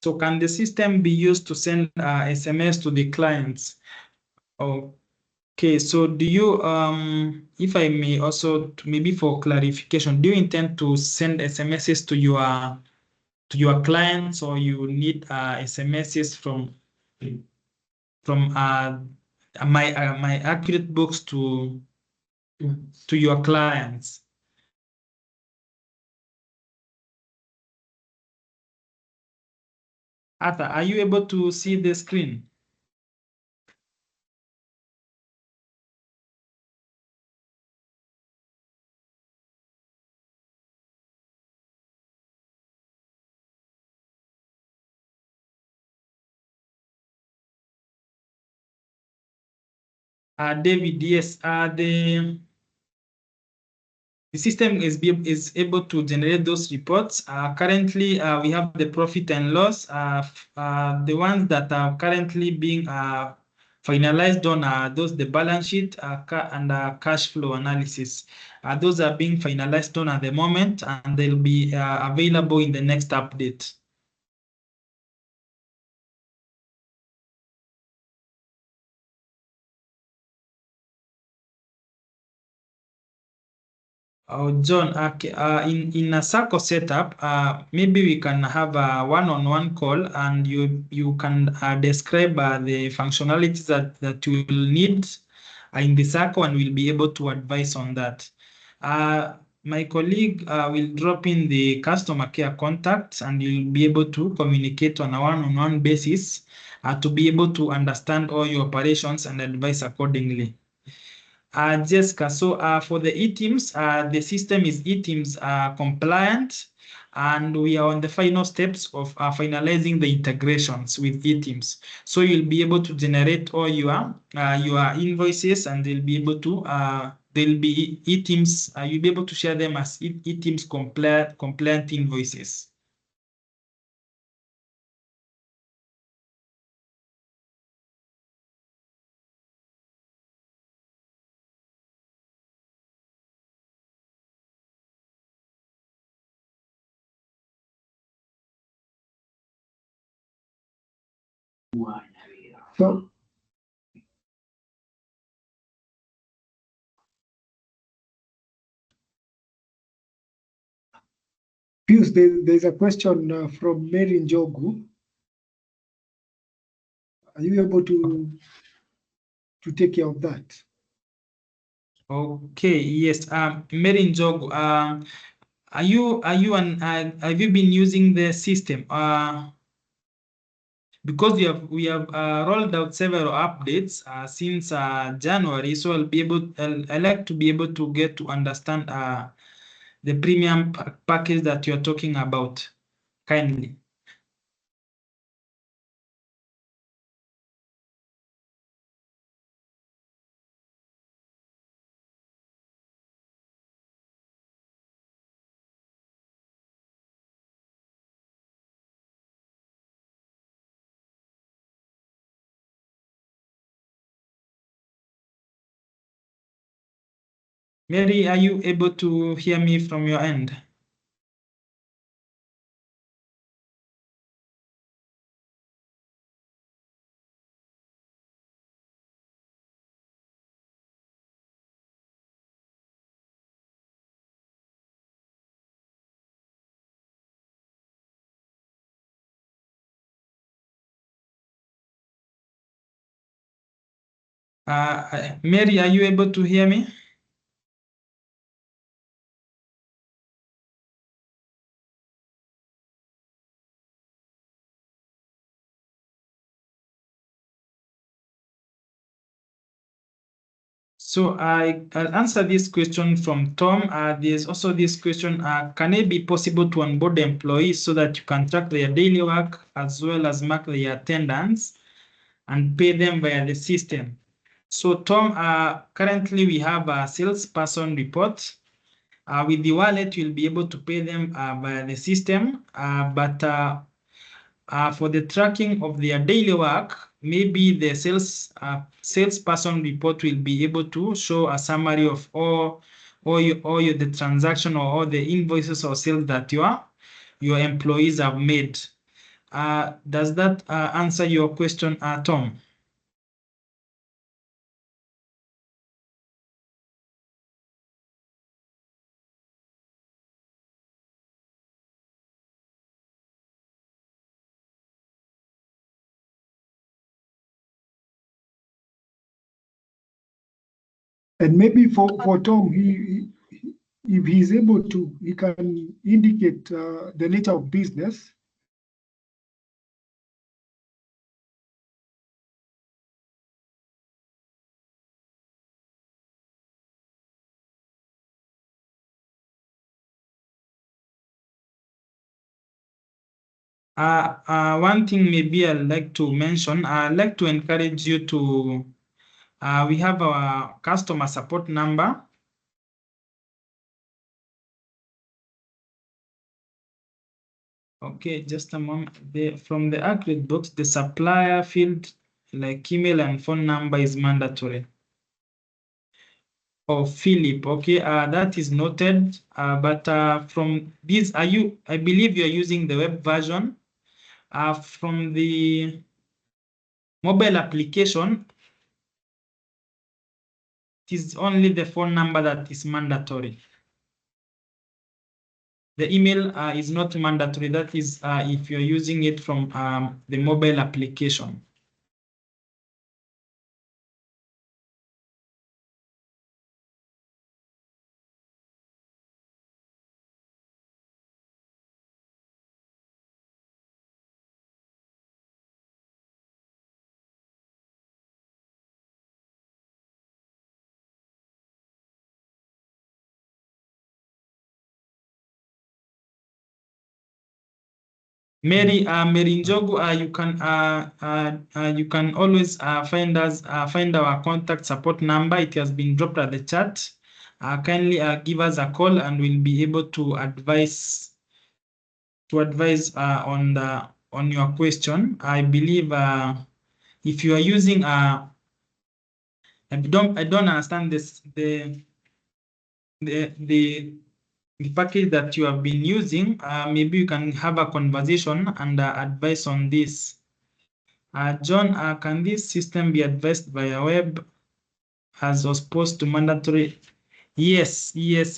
So can the system be used to send SMS to the clients? Okay, so do you, if I may also, maybe for clarification, do you intend to send SMSs to your clients, or you need SMSs from my accurate books to your clients? Arthur, are you able to see the screen? David, yes, the system is able to generate those reports. Currently, we have the profit and loss. The ones that are currently being finalized on those the balance sheet and cash flow analysis. Those are being finalized on at the moment, and they'll be available in the next update. Oh, John, okay, in a circle setup, maybe we can have a one-on-one call, and you can describe the functionalities that you will need in the circle, and we'll be able to advise on that. My colleague will drop in the customer care contacts, and you'll be able to communicate on a one-on-one basis to be able to understand all your operations and advise accordingly. Jessica, so for the e-teams, the system is e-teams compliant, and we are on the final steps of finalizing the integrations with e-teams. So you'll be able to generate all your invoices, and they'll be able to they'll be e-teams. You'll be able to share them as e-teams compliant invoices. So, Pius, there's a question from Mary Njogu. Are you able to take care of that? Okay, yes. Mary Njog, have you been using the system? Because we have rolled out several updates since January, so I like to be able to get to understand the premium package that you're talking about, kindly. Mary, are you able to hear me from your end? Mary, are you able to hear me? So I'll answer this question from Tom. There's also this question, can it be possible to onboard employees so that you can track their daily work as well as mark their attendance and pay them via the system? So Tom, currently we have a salesperson report. With the wallet, you'll be able to pay them via the system, but for the tracking of their daily work, maybe the salesperson report will be able to show a summary of all the transaction or all the invoices or sales that your employees have made. Does that answer your question, Tom? And maybe for Tom, if he's able to, he can indicate the nature of business. One thing maybe I'd like to mention, I'd like to encourage you to, we have our customer support number. Okay, just a moment. From the accurate box, the supplier field, like email and phone number, is mandatory. Oh, Philip. Okay, that is noted. But from this, I believe you are using the web version. From the mobile application, it is only the phone number that is mandatory. The email is not mandatory. That is if you're using it from the mobile application. Mary Njogu, you can always find our contact support number. It has been dropped at the chat. Kindly give us a call and we'll be able to advise on your question. I believe if you are using I don't understand the package that you have been using. Maybe you can have a conversation and advice on this. John, can this system be advised via web as opposed to mandatory? Yes. This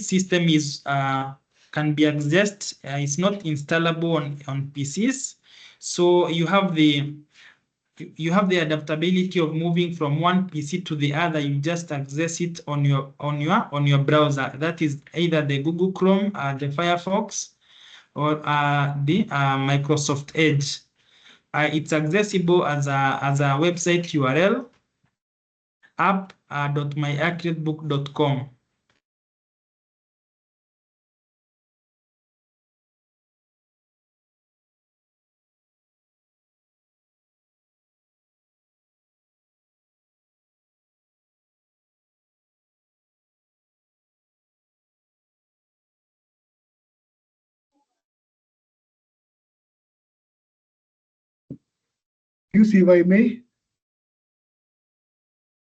system is can be accessed. It's not installable on PCs. So you have the adaptability of moving from one PC to the other. You just access it on your browser. That is either the Google Chrome, the Firefox, or the Microsoft Edge. It's accessible as a website URL, app.myaccuratebook.com. You see, if I may.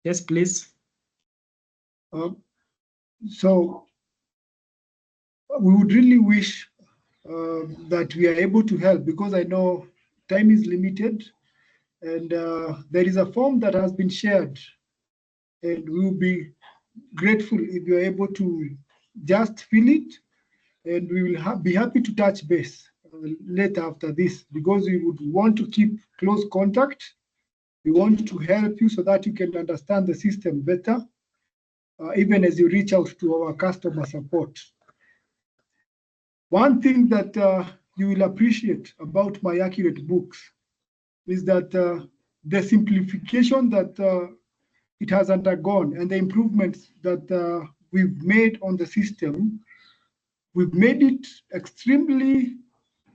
Yes, please. So we would really wish that we are able to help, because I know time is limited, and there is a form that has been shared, and we will be grateful if you are able to just fill it, and we will be happy to touch base later after this, because we would want to keep close contact. We want to help you so that you can understand the system better, even as you reach out to our customer support. One thing that you will appreciate about My Accurate Books is that the simplification that it has undergone and the improvements that we've made on the system, we've made it extremely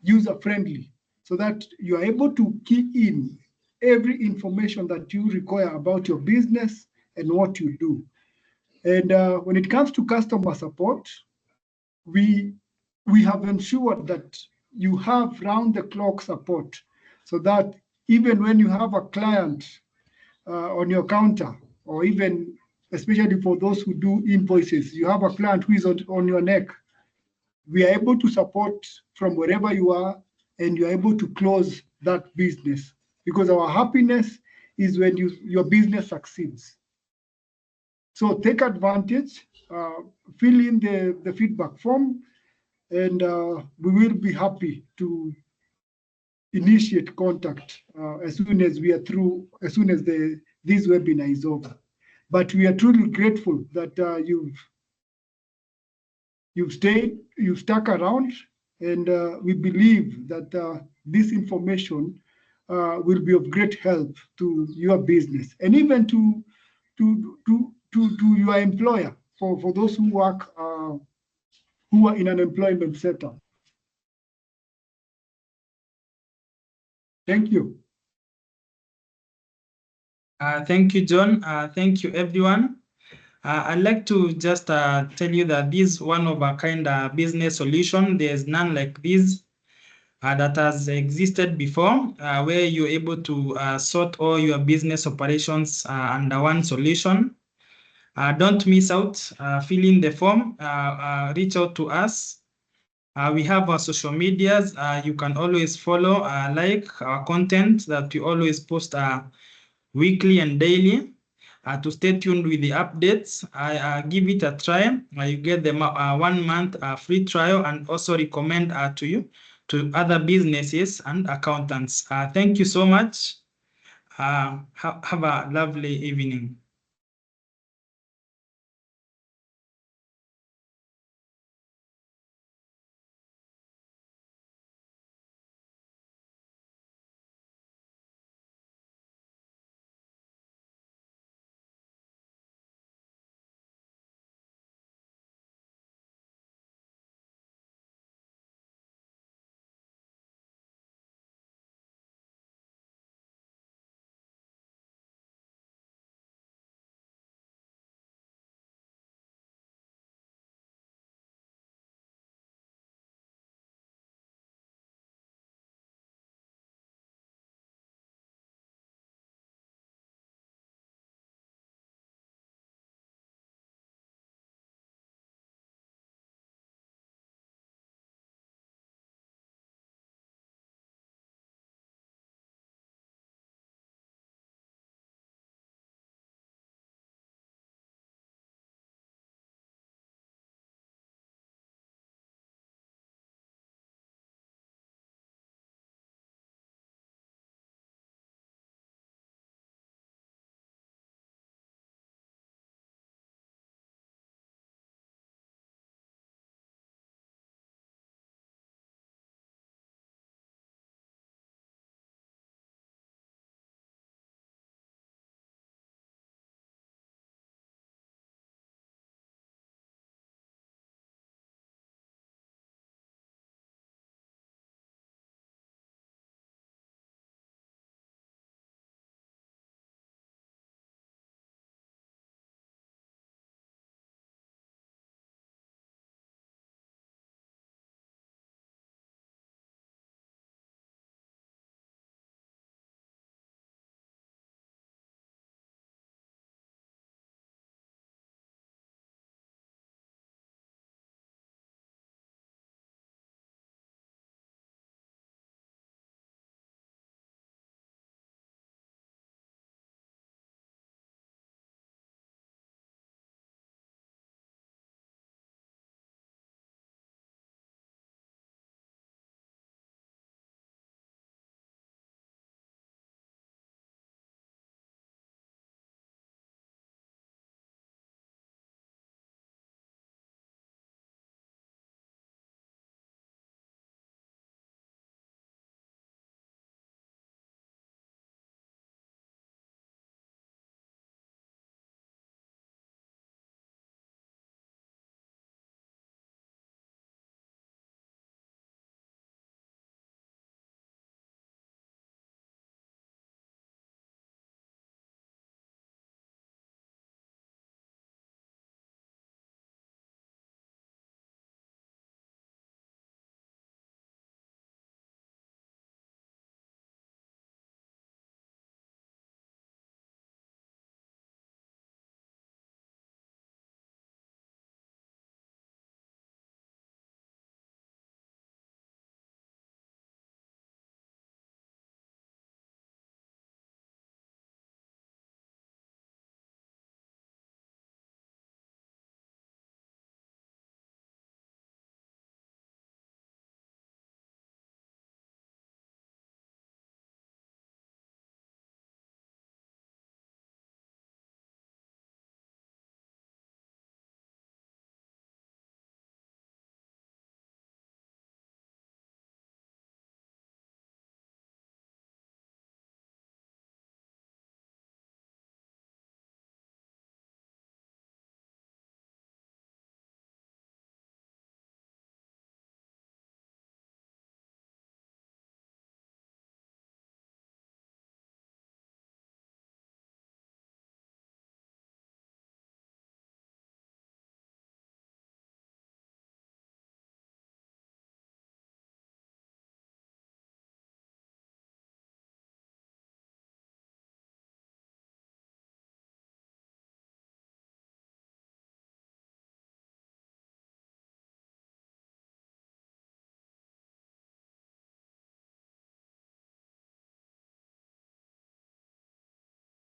user-friendly so that you are able to key in every information that you require about your business and what you do. And when it comes to customer support, we have ensured that you have round-the-clock support so that even when you have a client on your counter, or even especially for those who do invoices, you have a client who is on your neck, we are able to support from wherever you are, and you're able to close that business, because our happiness is when your business succeeds. So take advantage, fill in the feedback form, and we will be happy to initiate contact as soon as we are through, as soon as this webinar is over. But we are truly grateful that you've stayed, you've stuck around, and we believe that this information will be of great help to your business and even to your employer, for those who work who are in an employment setup. Thank you. Thank you, John. Thank you, everyone. I'd like to just tell you that this is one of a kind of business solution. There's none like this that has existed before, where you're able to sort all your business operations under one solution. Don't miss out. Fill in the form. Reach out to us. We have our social medias. You can always follow, like our content that we always post weekly and daily. To stay tuned with the updates, give it a try. You get the 1 month free trial, and also recommend to other businesses and accountants. Thank you so much. Have a lovely evening.